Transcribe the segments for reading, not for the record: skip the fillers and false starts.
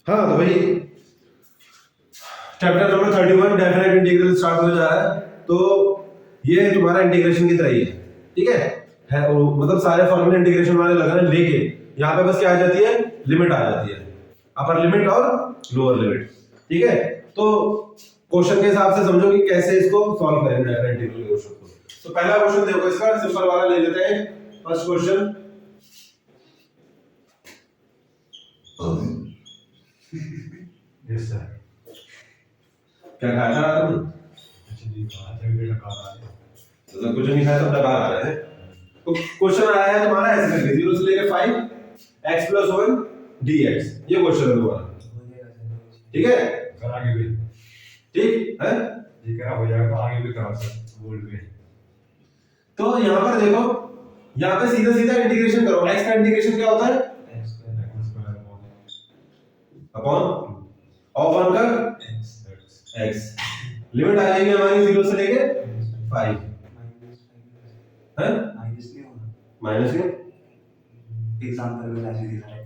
हाँ तो भाई chapter number 31 definite integral start हो जा रहा है। तो ये तुम्हारा इंटीग्रेशन की तरह ही है, ठीक है मतलब सारे फॉर्मूले इंटीग्रेशन वाले लगा है, लेके यहाँ पे बस क्या आ जाती है, लिमिट आ जाती है, अपर लिमिट और लोअर लिमिट, ठीक है। तो क्वेश्चन के हिसाब से समझो कि कैसे इसको सॉल्व करेंगे डेफिनेट इंटीग्रल क्वेश्चन को। तो पहला क्वेश्चन देखो, इसका सिंपल वाला ले लेते हैं। First question yes sir. क्या खाया था रात में? अच्छा जी, कहा था बेटा कहा था तो कुछ नहीं खाया, सब डकार आ रहे हैं। तो क्वेश्चन आया है तुम्हारा ऐसे करके 0 से लेके 5 x + 1 dx, ये क्वेश्चन है तुम्हारा, ठीक है। सर आगे भी ठीक है, ये करा हो जाएगा, आगे भी करा सर बोल के। तो यहाँ पर देखो, यहाँ पे सीधा सीधा इंटीग्रेशन करो। x का इंटीग्रेशन क्या होता है, अपॉन और 1 का x, लिमिट आ जाएगी हमारी 0 से लेके 5 है, माइनस में एग्जांपल में ऐसे दिखा रहा है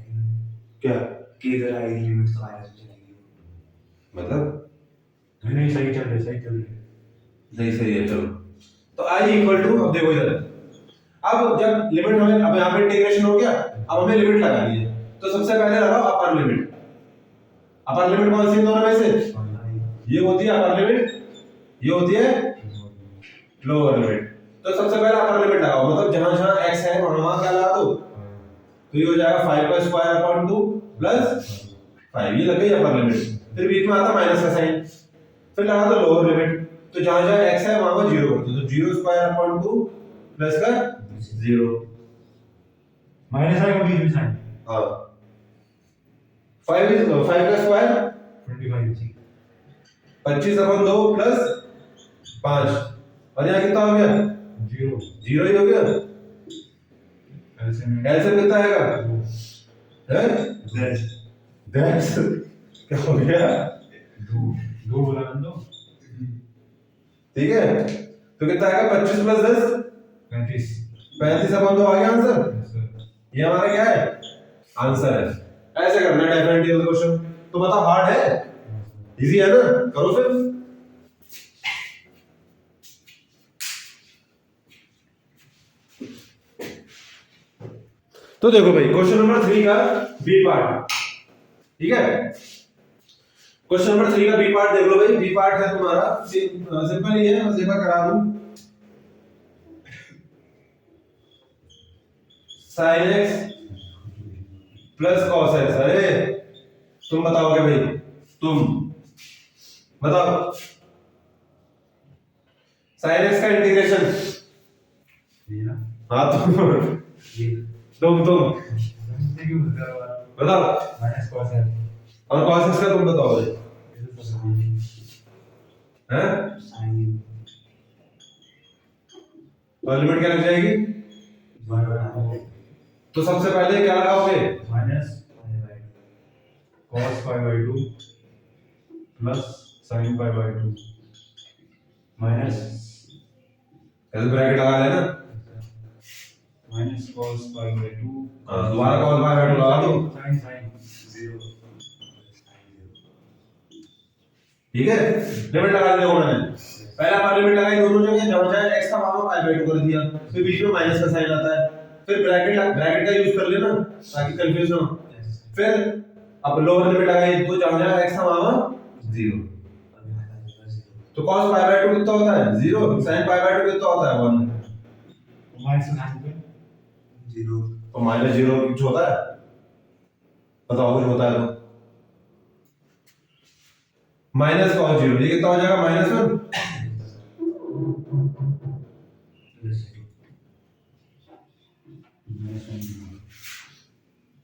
क्या कि इधर आई लिमिट तो माइनस में चलेगी, मतलब नहीं सही चल रही, सही चल रही। सही सही है, चलो। तो i इक्वल टू, अब देखो इधर, अब जब लिमिट हमें, अब यहाँ पे इंटीग्रेशन हो गया, अब हमें लिमिट लगानी है। तो सबसे पहले लगाओ अपर लिमिट। अपर लिमिट कौन सी दोनों में से, ये होती है अपर लिमिट, ये होती है लोअर लिमिट। तो सबसे पहले अपर लिमिट लगाओ, मतलब जहां जहां x है वहां क्या लगा दो, तो ये हो जाएगा 5 का स्क्वायर अपॉन 2 प्लस 5, ये लग गई अपर लिमिट। फिर बीच में आता माइनस का साइन, फिर लगा दो लोअर लिमिट, तो जहां जहां x है वहां 0 कर दो, तो 0 स्क्वायर अपॉन 2 प्लस का 0, माइनस आएगा बीच में साइन। हां 5 का स्क्वायर 25 25 अपॉन 2 प्लस 5, और यहाँ कितना हो गया, 0 0 ही हो गया। ऐसे में एलसीएम कितना आएगा, है 10 क्या हो गया, 2 बोला ना तो ठीक है। तो कितना आएगा, 25 प्लस 10 35 35 अपॉन 2 आ गया आंसर। सर। ये हमारा क्या है, आंसर है। ऐसे करना है डेफिनेटली क्वेश्चन। तो बता हार्ड है, इजी है ना, करो फिर। तो देखो भाई क्वेश्चन नंबर 3 का बी पार्ट, ठीक है। क्वेश्चन नंबर 3 का बी पार्ट देख लो भाई। बी पार्ट है तुम्हारा सिंपल ही है, बस एक बार करा दूं। sin x plus cos x, अरे तुम बताओगे भाई, तुम बताओ sin x का इंटीग्रेशन। ये ना हाँ ये तुम क्यों बताओ, माइनस cos है। और cos x का तुम बताओ भाई, हैं साइन और लिमिट क्या लग जाएगी। तो सबसे पहले क्या लगाओगे, minus cos π/2 plus sin π/2 minus ऐसे ब्रैकेट लगा लेना, माइनस cos π/2 दोबारा cos π/2 लगा दो, sin sin 0 ठीक है। लिमिट लगा दी देखो मैंने, पहला बार लिमिट लगाई दोनों जगह, जहां जहां x का मान π/2 कर दिया, फिर बीच में माइनस का साइन आता है, फिर ब्रैकेट का यूज कर लेना ताकि कंफ्यूज ना हो। फिर अब लोअर लिमिट लगाई तो जहां जहां x का मान 0, तो cos π/2 कितना होता है 0, sin π/2 कितना होता है 1, माइनस sin पे 0 तो -0 कुछ होता है, बताओ कुछ होता है तो माइनस cos 0, ये कितना हो जाएगा -1,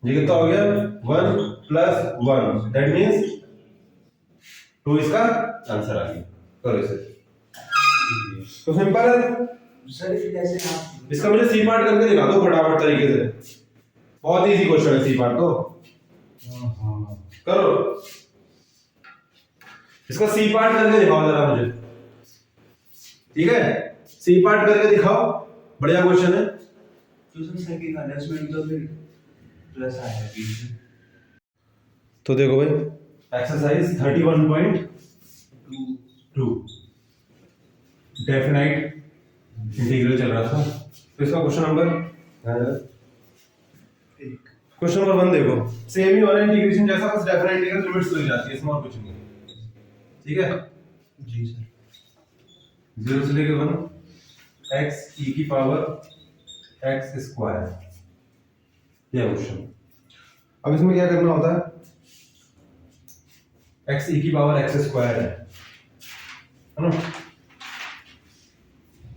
ये कितना हो गया 1 + 1, दैट मींस 2 इसका आंसर आ गया। करो इसे, तो सिंपल है। सर जैसे आप इसका मुझे सी पार्ट करके दिखा दो फटाफट तरीके से, बहुत इजी क्वेश्चन है सी पार्ट तो। हां करो इसका सी पार्ट करके दिखाओ जरा मुझे, ठीक है। सी पार्ट करके दिखाओ, बढ़िया क्वेश्चन है। तो सर सेकंड एडजस्टमेंट तो फिर प्लस आएगा बीच में। तो देखो भाई एक्सरसाइज 31.2 डेफिनाइट इंटीग्रल चल रहा था। तो इसका क्वेश्चन नंबर 1 देखो, सेम ही वाला इंटीग्रेशन जैसा, बस डेफिनाइट इंटीग्रल लिमिट्स लग जाती है, इसमें और कुछ नहीं है। ठीक है जी सर। 0 से लेके 1 x e की पावर x स्क्वायर, ये क्वेश्चन। अब इसमें क्या करना होता है, x e की पावर x स्क्वायर है ना,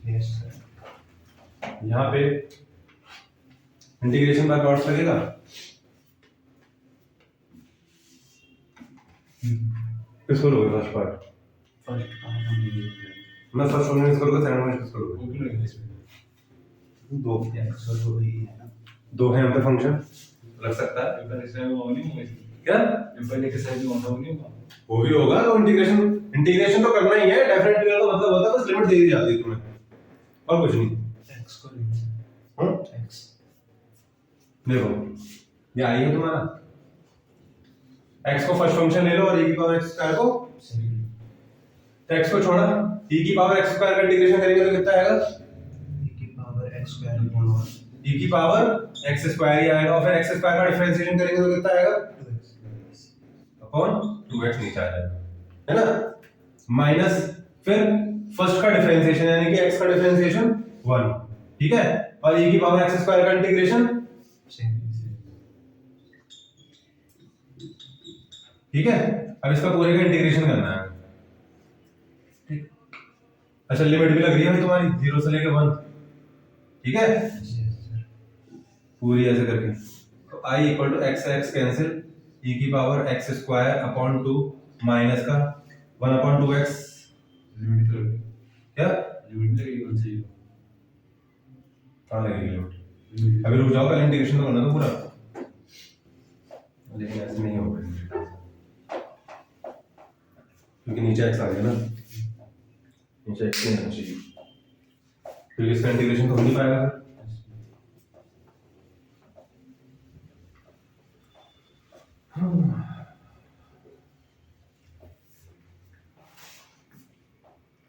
यस सर। यहाँ पे इंटीग्रेशन बाय पार्ट्स लगेगा। किसको लोगे फर्स्ट पार्ट? फर्स्ट पार्ट हम ये मैं फर्स्ट वन इसको लोगे, सेकंड वन इसको लोगे। वो क्यों लगे इसमें? दो एक्स और वही है ना। दो है यहाँ पे फंक्शन, लग सकता है पेपर इसमें वो नहीं होगा इसमें। क्या? पेपर लेके साइड में होता नहीं होगा। वो भी होगा। तो इंटीग्रेशन तो करना ही है, डेफिनेट इंटीग्रल का मतलब होता है बस लिमिट दे दी जाती है तुम्हें, और कुछ नहीं। एक्स को लेंगे। हाँ एक्स। देखो ये आई है तुम्हारा, x को फर्स्ट फंक्शन ले लो और e की पावर x स्क्वायर को, तो x को छोड़ा, e की पावर x स्क्वायर का इंटीग्रेशन करेंगे तो कितना आएगा? e की power x square upon 1 e की पावर x स्क्वायर ही आएगा, और फिर x स्क्वायर का डिफरेंशिएशन करेंगे तो कितना आएगा? 2x अपॉन 2x नीचे आ जाएगा, है ना। माइनस फिर फर्स्ट का डिफरेंशिएशन यानी कि x का डिफरेंशिएशन 1, ठीक है, और e की पावर x स्क्वायर का इंटीग्रेशन, सेम। ठीक है। अब इसका पूरे का इंटीग्रेशन करना है। ठीक, अच्छा लिमिट भी लग रही है भाई तुम्हारी 0 से लेके 1, ठीक है, पूरी ऐसे करके। तो i equal to x x cancel, e की power x square upon 2 minus का 1 अपॉन 2x, लिमिट तो लगे। क्या लिमिट लगेगी कौन सी? कहाँ लगेगी लिमिट? अभी रुक जाओ, पहले इंटीग्रेशन तो करना तो पूरा, लेकिन ऐसे नहीं होगा क्योंकि नीचे x आ गया ना, नीचे x नहीं आना चाहिए, फिर इसका इंटीग्रेशन तो हो नहीं पाएगा।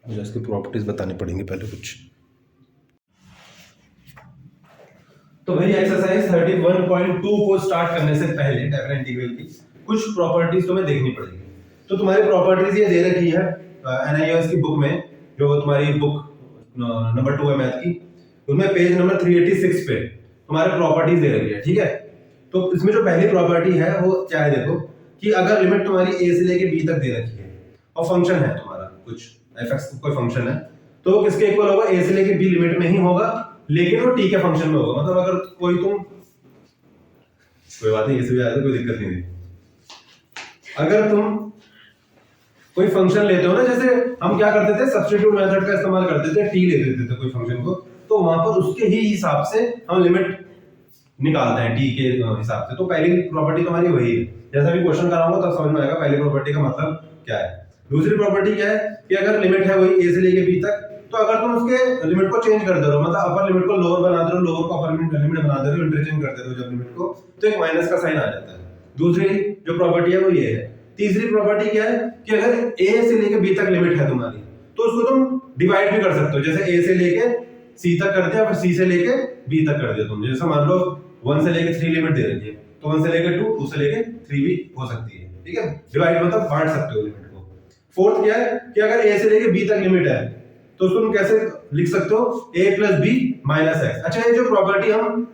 मुझे इसकी प्रॉपर्टीज बतानी पड़ेंगी पहले कुछ। तो भाई एक्सरसाइज 31.2 को स्टार्ट करने से पहले डेफिनेट इंटीग्रल की कुछ प्रॉपर्टीज तुम्हें देखनी पड़ेगी। तो तुम्हारी प्रॉपर्टीज ये दे रखी है एनआईओएस की बुक में, जो तुम्हारी बुक नंबर 2 है मैथ की, उसमें पेज नंबर 386 पे तुम्हारे प्रॉपर्टीज दे रखी है, ठीक है। तो इसमें जो पहली प्रॉपर्टी है वो क्या है, देखो कि अगर लिमिट तुम्हारी a से लेके b तक दे रखी है और फंक्शन है तुम्हारा कुछ f(x) कोई फंक्शन है, तो किसके इक्वल होगा? a से लेके b लिमिट में ही होगा, लेकिन वो t के फंक्शन में होगा। मतलब अगर कोई बात नहीं, इसे भी आया तो कोई दिक्कत नहीं है। अगर तुम कोई फंक्शन लेते हो ना, जैसे हम क्या करते थे, सब्स्टिट्यूट मेथड का इस्तेमाल करते थे, t ले देते थे कोई फंक्शन को, तो वहां पर उसके ही हिसाब से हम लिमिट निकालते हैं t के हिसाब से। तो पहली प्रॉपर्टी तुम्हारी वही है, जैसा भी क्वेश्चन कराऊंगा तब समझ में आएगा पहली प्रॉपर्टी का मतलब क्या है। दूसरी प्रॉपर्टी क्या है कि अगर लिमिट है वही a से लेके b तक, तो अगर तुम उसके लिमिट को चेंज कर दे रहे हो, मतलब अपर लिमिट को लोअर बना दे रहे हो, लोअर को अपर लिमिट बना दे रहे हो, इंटरचेंज कर दे रहे हो जब लिमिट को, तो एक माइनस का साइन आ जाता है। दूसरी जो प्रॉपर्टी है वो ये है। तीसरी प्रॉपर्टी क्या है कि अगर a से लेके b तक लिमिट है तुम्हारी, तो उसको तुम डिवाइड भी कर सकते हो, जैसे a से लेके c तक कर दिया, फिर c से लेके b तक कर दिया तुमने। जैसे मान लो 1 से लेके 3 लिमिट दे रखी है, तो 1 से लेके 2, 2 से लेके 3 भी हो सकती है, ठीक है। डिवाइड मतलब बांट सकते हो लिमिट को। फोर्थ क्या है कि अगर a से लेके b तक लिमिट है, तो उसको तुम कैसे लिख सकते हो? a plus b minus x। अच्छा, ये जो प्रॉपर्टी हम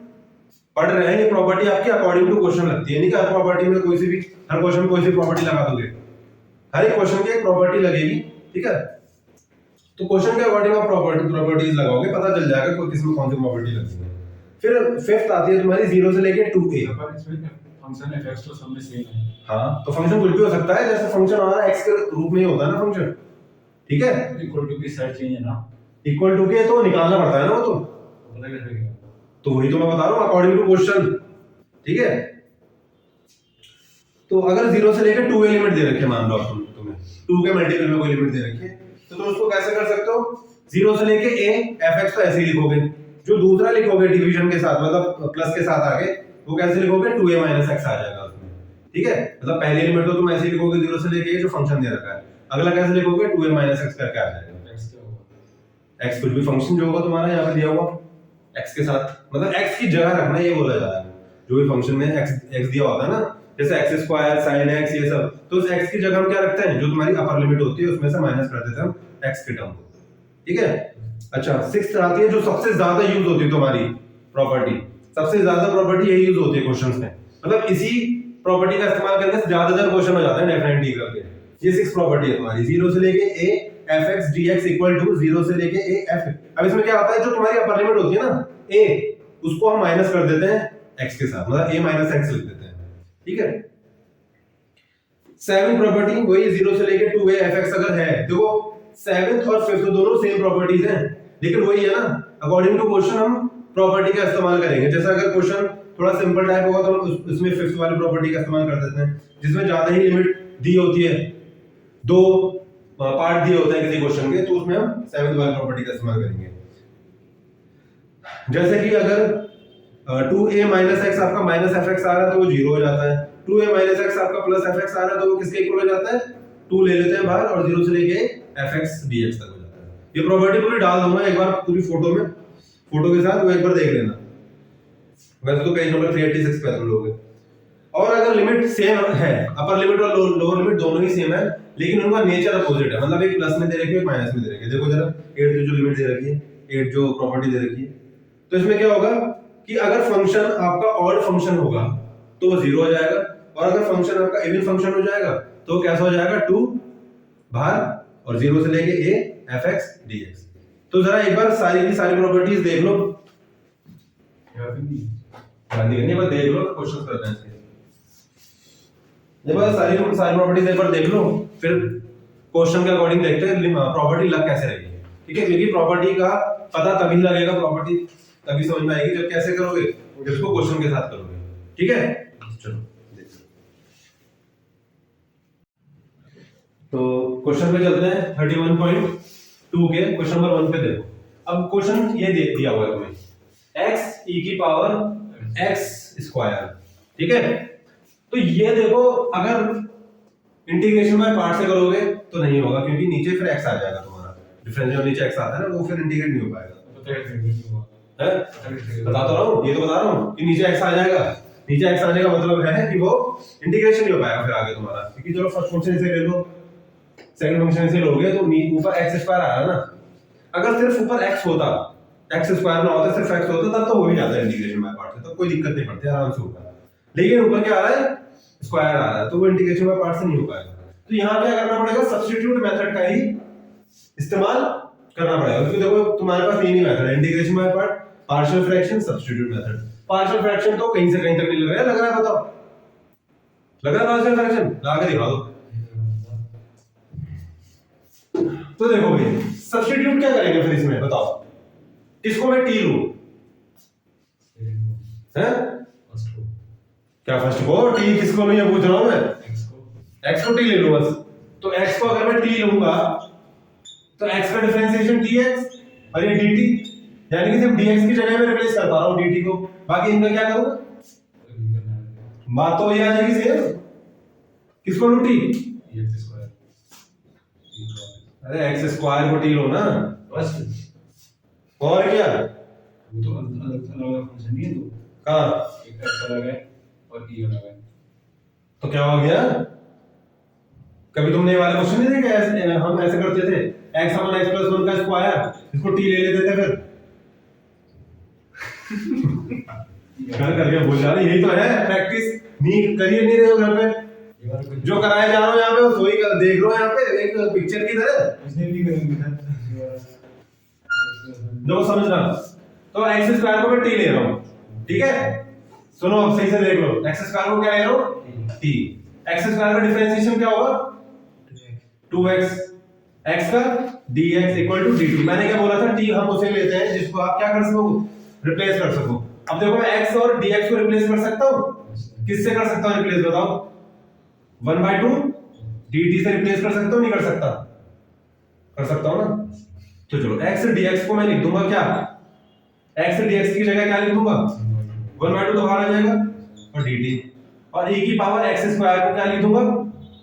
पढ़ रहे हैं, ये प्रॉपर्टी आपकी अकॉर्डिंग टू क्वेश्चन लगती है, नहीं कि हर प्रॉपर्टी में कोई सी भी, हर क्वेश्चन में कोई सी प्रॉपर्टी लगा दोगे। हर एक क्वेश्चन की एक प्रॉपर्टी लगेगी, ठीक है। तो क्वेश्चन के अकॉर्डिंग आप प्रॉपर्टीज लगाओगे, पता चल जाएगा कोई किसमें कौन सी प्रॉपर्टी लगती है। फिर फिफ्थ आती है तुम्हारी 0 से लेके 2a। पर इसमें फंक्शन f(x) तो सब में सेम है। हाँ, तो फंक्शन कुछ भी हो सकता है, जैसे फंक्शन हमारा x के रूप में ही होता है ना फंक्शन, ठीक है। इक्वल टू की साइड चेंज है ना, इक्वल टू के तो निकालना पड़ता है ना वो, तो पता कैसे लगेगा? तो वही तो मैं बता रहा हूँ अकॉर्डिंग टू क्वेश्चन, ठीक है। तो अगर 0 से लेकर 2a लिमिट दे रखी है, मान लो तुम्हें 2 के मल्टीपल में कोई लिमिट दे रखी है, तो तुम उसको कैसे कर सकते हो? 0 से लेके a f(x) तो ऐसे ही लिखोगे, जो दूसरा लिखोगे डिवीजन के साथ, मतलब प्लस के साथ आगे, वो कैसे लिखोगे? 2a माइनस x आ जाएगा उसमें, ठीक है, मतलब पहली लिमिट तो तुम ऐसे ही लिखोगे 0 से लेके जो फंक्शन दे रखा है, अगला कैसे लिखोगे 2a - x करके आ जाएगा। x क्या होगा? x कुछ भी फंक्शन जो होगा तुम्हारा यहाँ पे दिया हुआ x के साथ, मतलब x की जगह रखना ये बोला जा रहा है, जो भी फंक्शन में x दिया होता है ना, जैसे x स्क्वायर sin x ये सब, तो उस x की जगह हम क्या रखते हैं, जो तुम्हारी अपर लिमिट होती है उसमें से माइनस कर देते हैं हम x के टर्म को, ठीक है। अच्छा, सिक्स्थ आती है जो सबसे ज्यादा यूज होती है तुम्हारी प्रॉपर्टी, सबसे ज्यादा प्रॉपर्टी यही यूज होती है क्वेश्चंस में, मतलब इसी प्रॉपर्टी का इस्तेमाल करके ज्यादातर क्वेश्चन हो जाते हैं डेफिनेट इंटीग्रल के। ये सिक्स प्रॉपर्टी है तुम्हारी, 0 से लेके a fx dx equal to 0 से लेके a f। अब इसमें क्या होता है, जो तुम्हारी अपर लिमिट होती है ना a, उसको हम माइनस कर देते हैं x के साथ, मतलब a - x लिख देते हैं, ठीक है। सेवन प्रॉपर्टी वही 0 से लेके 2a fx अगर है, देखो सेवेंथ और फिफ्थ दोनों सेम प्रॉपर्टीज हैं, लेकिन वही है ना, अकॉर्डिंग टू क्वेश्चन हम प्रॉपर्टी का इस्तेमाल करेंगे। जैसा अगर क्वेश्चन थोड़ा सिंपल टाइप होगा तो हम उसमें फिफ्थ वाली प्रॉपर्टी का इस्तेमाल कर देते हैं, जिसमें ज्यादा ही लिमिट दी होती है, दो पार्ट दिए होते हैं किसी क्वेश्चन के, तो उसमें हम सेवेंथ वाली प्रॉपर्टी का इस्तेमाल करेंगे। जैसे कि अगर 2a - x आपका -fx आ रहा है तो वो 0 हो जाता है, 2a - x आपका +fx आ रहा है तो वो किसके इक्वल हो जाता है, 2 ले लेते हैं बाहर और 0 से लेके fx dx तक हो जाता है। ये प्रॉपर्टी पूरी डाल दूंगा एक बार पूरी फोटो में, फोटो के साथ वो एक बार देख लेना, वैसे तो पेज नंबर 386 पे तुम लोगे। और अगर लिमिट सेम है, अपर लिमिट और लोअर लिमिट दोनों ही सेम है, लेकिन उनका नेचर अपोजिट है, मतलब एक प्लस में दे रखी है एक माइनस में दे रखी है। देखो जरा 8 जो लिमिट दे रखी है, 8 जो प्रॉपर्टी दे रखी है, तो इसमें क्या होगा कि अगर फंक्शन आपका ऑड फंक्शन होगा तो वो 0 हो जाएगा, और अगर फंक्शन आपका इवन फंक्शन हो जाएगा तो कैसा हो जाएगा, 2 बाहर और 0 से लेके a fx dx। तो जरा एक बार सारी की सारी प्रॉपर्टीज देख लो, याद ही नहीं। गांधी करनी बस देख लो, क्वेश्चंस करते हैं इसके। ये बस सारी प्रॉपर्टीज एक बार देख लो, फिर क्वेश्चन के अकॉर्डिंग देखते हैं प्रॉपर्टी लग कैसे रही है, ठीक है। क्योंकि प्रॉपर्टी का पता तभी लगेगा, प्रॉपर्टी तभी समझ में आएगी जब कैसे करोगे, जब इसको क्वेश्चन के साथ करोगे, ठीक है। चलो देखते हैं, तो क्वेश्चन पे चलते हैं 31.2 के क्वेश्चन नंबर 1 पे देखो। अब क्वेश्चन ये दे दिया हुआ है तुम्हें, x e की पावर x स्क्वायर, ठीक है। तो ये देखो अगर इंटीग्रेशन बाय पार्ट से करोगे तो नहीं होगा, क्योंकि नीचे फिर x आ जाएगा तुम्हारा, डिफरेंशियल जो नीचे x आता है ना वो फिर इंटीग्रेट नहीं हो पाएगा, पता है कैसे हुआ है बता तो रहा हूँ, ये तो बता रहा हूँ कि नीचे x आ जाएगा, नीचे x आने का मतलब है कि वो इंटीग्रेशन नहीं हो पाएगा फिर आगे तुम्हारा, क्योंकि चलो फर्स्ट फंक्शन से ले लो, सेकंड फंक्शन से लोगे तो ऊपर x स्क्वायर आ रहा है ना, अगर सिर्फ ऊपर x होता, x स्क्वायर ना होता, सिर्फ x होता तब तो हो ही जाता है इंटीग्रेशन बाय पार्ट से, तो कोई दिक्कत नहीं पड़ती, आराम से होगा। लेकिन ऊपर क्या आ रहा है, स्क्वायर आ रहा है, तो वो इंटीग्रेशन बाय पार्ट से नहीं हो पाएगा। तो यहाँ क्या करना पड़ेगा, सब्स्टिट्यूट मेथड का ही इस्तेमाल करना पड़ेगा, क्योंकि देखो तुम्हारे पास तीन ही मेथड है, integration by part, partial fraction, substitute method. Partial fraction तो कहीं से कहीं तक नहीं लग रहा है, लग रहा है बताओ, लग रहा है पार्शियल फ्रैक्शन, लगा के दिखा दो। तो देखो भाई सब्स्टिट्यूट क्या करेंगे फिर इसमें बताओ, इसको मैं टी लूं, हैं क्या फर्स्ट को टी किसको मैं ये पूछ रहा हूं मैं, x को टी ले लो बस। तो x को अगर मैं टी लूंगा तो x का डिफरेंशिएशन dx और ये dt, यानी कि सिर्फ dx की जगह में रिप्लेस कर पा रहा हूं dt को, बाकी इनका क्या करूंगा, बात तो ये आ जाएगी सेम, किसको लूं टी, अरे x स्क्वायर को टी लो ना बस, और क्या, वो तो अलग फंक्शन नहीं है, तो कहां एक x अलग है और e अलग है, तो क्या हो गया, कभी तुमने ये वाले क्वेश्चन नहीं देखे, हम ऐसे करते थे x समान x प्लस 1 का स्क्वायर, इसको t ले लेते थे, फिर घर करके भूल जा रहे, यही तो है प्रैक्टिस, नहीं करिए नहीं रहे हो घर पे, जो कराए जा रहा हूं यहाँ पे वो वही देख रहे हो यहाँ पे एक पिक्चर की तरह, इसने भी करेंगे जो समझना। तो x स्क्वायर को मैं t ले रहा हूं, ठीक है, सुनो अब सही से देख लो, x स्क्वायर को क्या ले रहा हूं, t, x स्क्वायर का डिफरेंशिएशन क्या होगा, 2x, x का dx इक्वल टू dt। मैंने क्या बोला था, t हम उसे लेते हैं जिसको आप क्या कर सको, रिप्लेस कर सको। अब देखो मैं x और dx को रिप्लेस कर सकता हूं, किससे कर सकता हूं रिप्लेस बताओ, 1/2 dt से रिप्लेस कर सकता हूं, नहीं कर सकता, कर सकता हूं ना। तो चलो x dx को मैं लिख दूंगा क्या, x dx की जगह क्या लिख दूंगा, 1/2 तो बाहर आ जाएगा और dt, और e की पावर x स्क्वायर को क्या लिख दूंगा,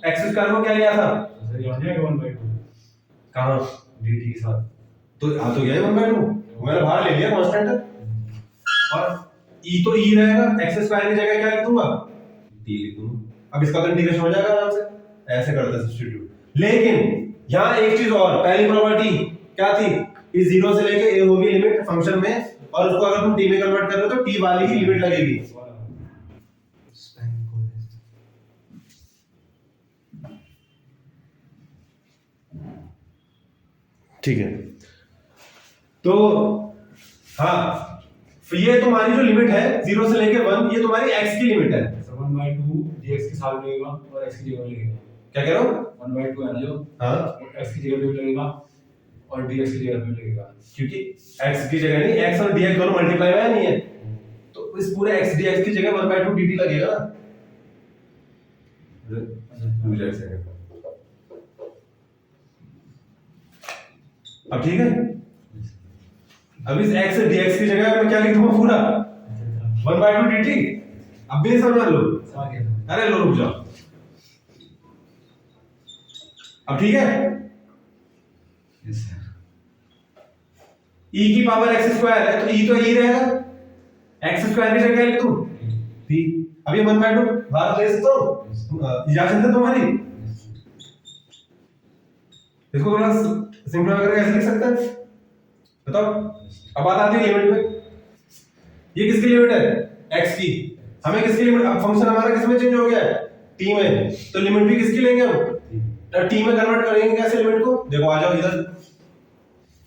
x स्क्वायर को क्या लिया था, सर ये आ जाएगा 1/2 कहां, dt के साथ। तो आ तो गया 1/2, मैंने बाहर ले लिया कांस्टेंट, और e तो e रहेगा, x स्क्वायर की जगह क्या लिख दूंगा, t लिख दूंगा। अब इसका तो इंटीग्रेशन हो जाएगा आराम से, ऐसे करते हैं सब्स्टिट्यूट। लेकिन यहाँ एक चीज और, पहली प्रॉपर्टी क्या थी, इस 0 से लेके a होगी लिमिट फंक्शन में, और उसको अगर तुम t में कन्वर्ट कर रहे हो तो t वाली ही लिमिट लगेगी। स्पैन को ठीक है, तो हाँ, ये तुम्हारी जो लिमिट है 0 से लेके 1, ये तुम्हारी x की लिमिट है। 1/2 dx के साथ लगेगा और x की जगह लगेगा। क्या कह रहे हो, 1/2 है ना जो, हाँ, x की जगह पे लगेगा और dx की जगह पे लगेगा, क्योंकि x की जगह नहीं, x और dx दोनों मल्टीप्लाई हुआ नहीं है, तो इस पूरे x dx की जगह 1/2 dt लगेगा ना। मुझे एक सेकंड, अब ठीक है, अब इस x dx की जगह मैं क्या लिख दूंगा पूरा 1/2 dt। अब भी समझ लो, अरे लो रुक जाओ, अब ठीक है, e की पावर x स्क्वायर है तो e तो e रहेगा, x स्क्वायर की जगह लिख दूं t। अब ये 1/2 बाहर ले सकते हो, इजाजत है तुम्हारी, इसको थोड़ा सिंपलीफाई करके कैसे लिख सकते हैं बताओ। अब बात आती है लिमिट पे, ये किसकी लिमिट है, x की, हमें किसकी लिमिट, अब फंक्शन हमारा किस में चेंज हो गया है, t में, तो लिमिट भी किसकी लेंगे हम, t में कन्वर्ट करेंगे कैसे लिमिट को, देखो आ जाओ इधर,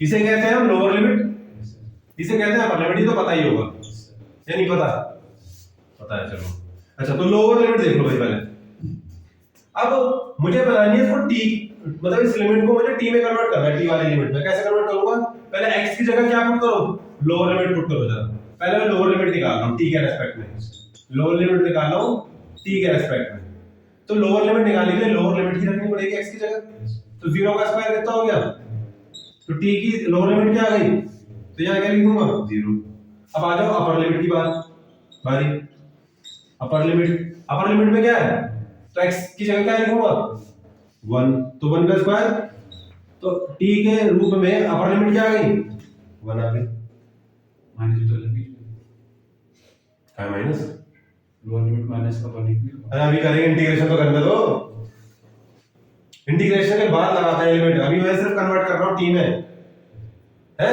इसे कहते हैं हम लोअर लिमिट, इसे कहते हैं अपर लिमिट, ये तो पता ही होगा या नहीं पता, पता है चलो। अच्छा तो लोअर लिमिट देख लो भाई पहले, अब मुझे बनानी है इसको t, मतलब इस लिमिट को मुझे t में कन्वर्ट करना है, t वाली लिमिट में कैसे कन्वर्ट करूंगा, पहले x की जगह क्या पुट करो, लोअर लिमिट पुट करो जरा, पहले मैं लोअर लिमिट निकाल रहा हूं t के रेस्पेक्ट में, लोअर लिमिट निकाल रहा हूं t के रेस्पेक्ट में, तो लोअर लिमिट निकालने के लिए लोअर लिमिट ही रखनी पड़ेगी x की जगह, तो 0 का स्क्वायर कितना हो गया, तो t की लोअर लिमिट क्या आ गई, तो यहां क्या लिख दूंगा 0। अब आ जाओ अपर लिमिट की बारी, अपर लिमिट में क्या है, तो x की जगह क्या लिखूंगा 1, तो 1 का स्क्वायर, तो t के रूप में अपर लिमिट क्या आ गई 1 आ गई, माइनस तो लगी क्या minus, lower limit minus upper limit. अरे अभी करेंगे इंटीग्रेशन तो करने दो, इंटीग्रेशन के बाद लगाते हैं लिमिट, अभी मैं सिर्फ कन्वर्ट कर रहा हूं t में, है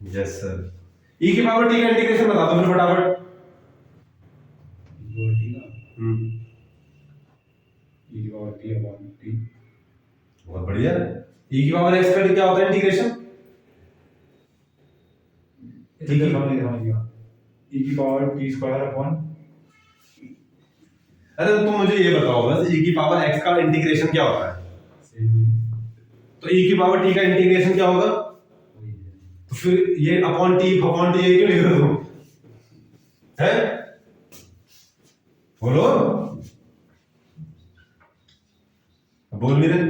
यस सर। e की पावर t का इंटीग्रेशन बता दो फिर फटाफट, e की पावर t अपॉन t, बहुत बढ़िया। e की पावर x का क्या होता है इंटीग्रेशन, ठीक है समझ गया, e की पावर t स्क्वायर अपॉन, अरे तो तुम मुझे ये बताओ बस e की पावर x का इंटीग्रेशन क्या होता है, तो e की पावर t का इंटीग्रेशन क्या होगा, तो फिर ये अपॉन t ये क्यों लिख रहे हो है, बोलो, बोल नहीं रहे।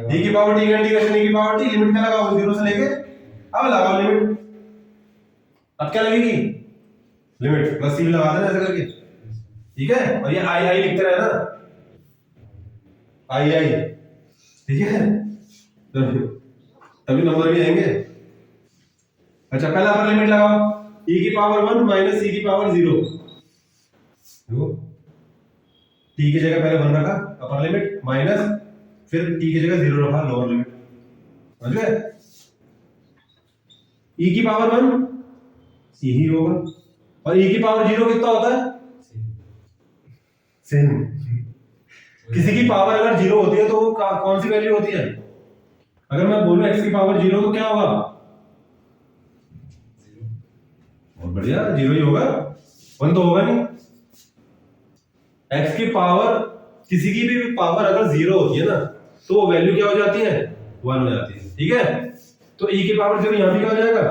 e की पावर t का इंटीग्रेशन, e की पावर t, लिमिट क्या लगाओ 0 से लेके, अब लगाओ लिमिट, अब क्या लगेगी लिमिट प्लस c लगा देना ऐसे करके, ठीक है, और ये आई लिखते रहे ना, आई ठीक है, तभी नंबर भी आएंगे। अच्छा पहला अपर लिमिट लगाओ, e की पावर 1 माइनस e की पावर 0, देखो t की जगह पहले 1 रखा अपर लिमिट, माइनस फिर t की जगह 0 रखा लोअर लिमिट, समझ गए, e की पावर 1 c ही होगा, और e की पावर 0 कितना होता है सेम, किसी की पावर अगर 0 होती है तो वो कौन सी वैल्यू होती है, अगर मैं बोलूं x की पावर 0 तो क्या होगा, बहुत बढ़िया 0 ही होगा, 1 तो होगा नहीं, x की पावर, किसी की भी पावर अगर 0 होती है ना तो वो वैल्यू क्या हो जाती है 1 हो जाती है, ठीक है, तो e की पावर 0 यहां भी क्या हो जाएगा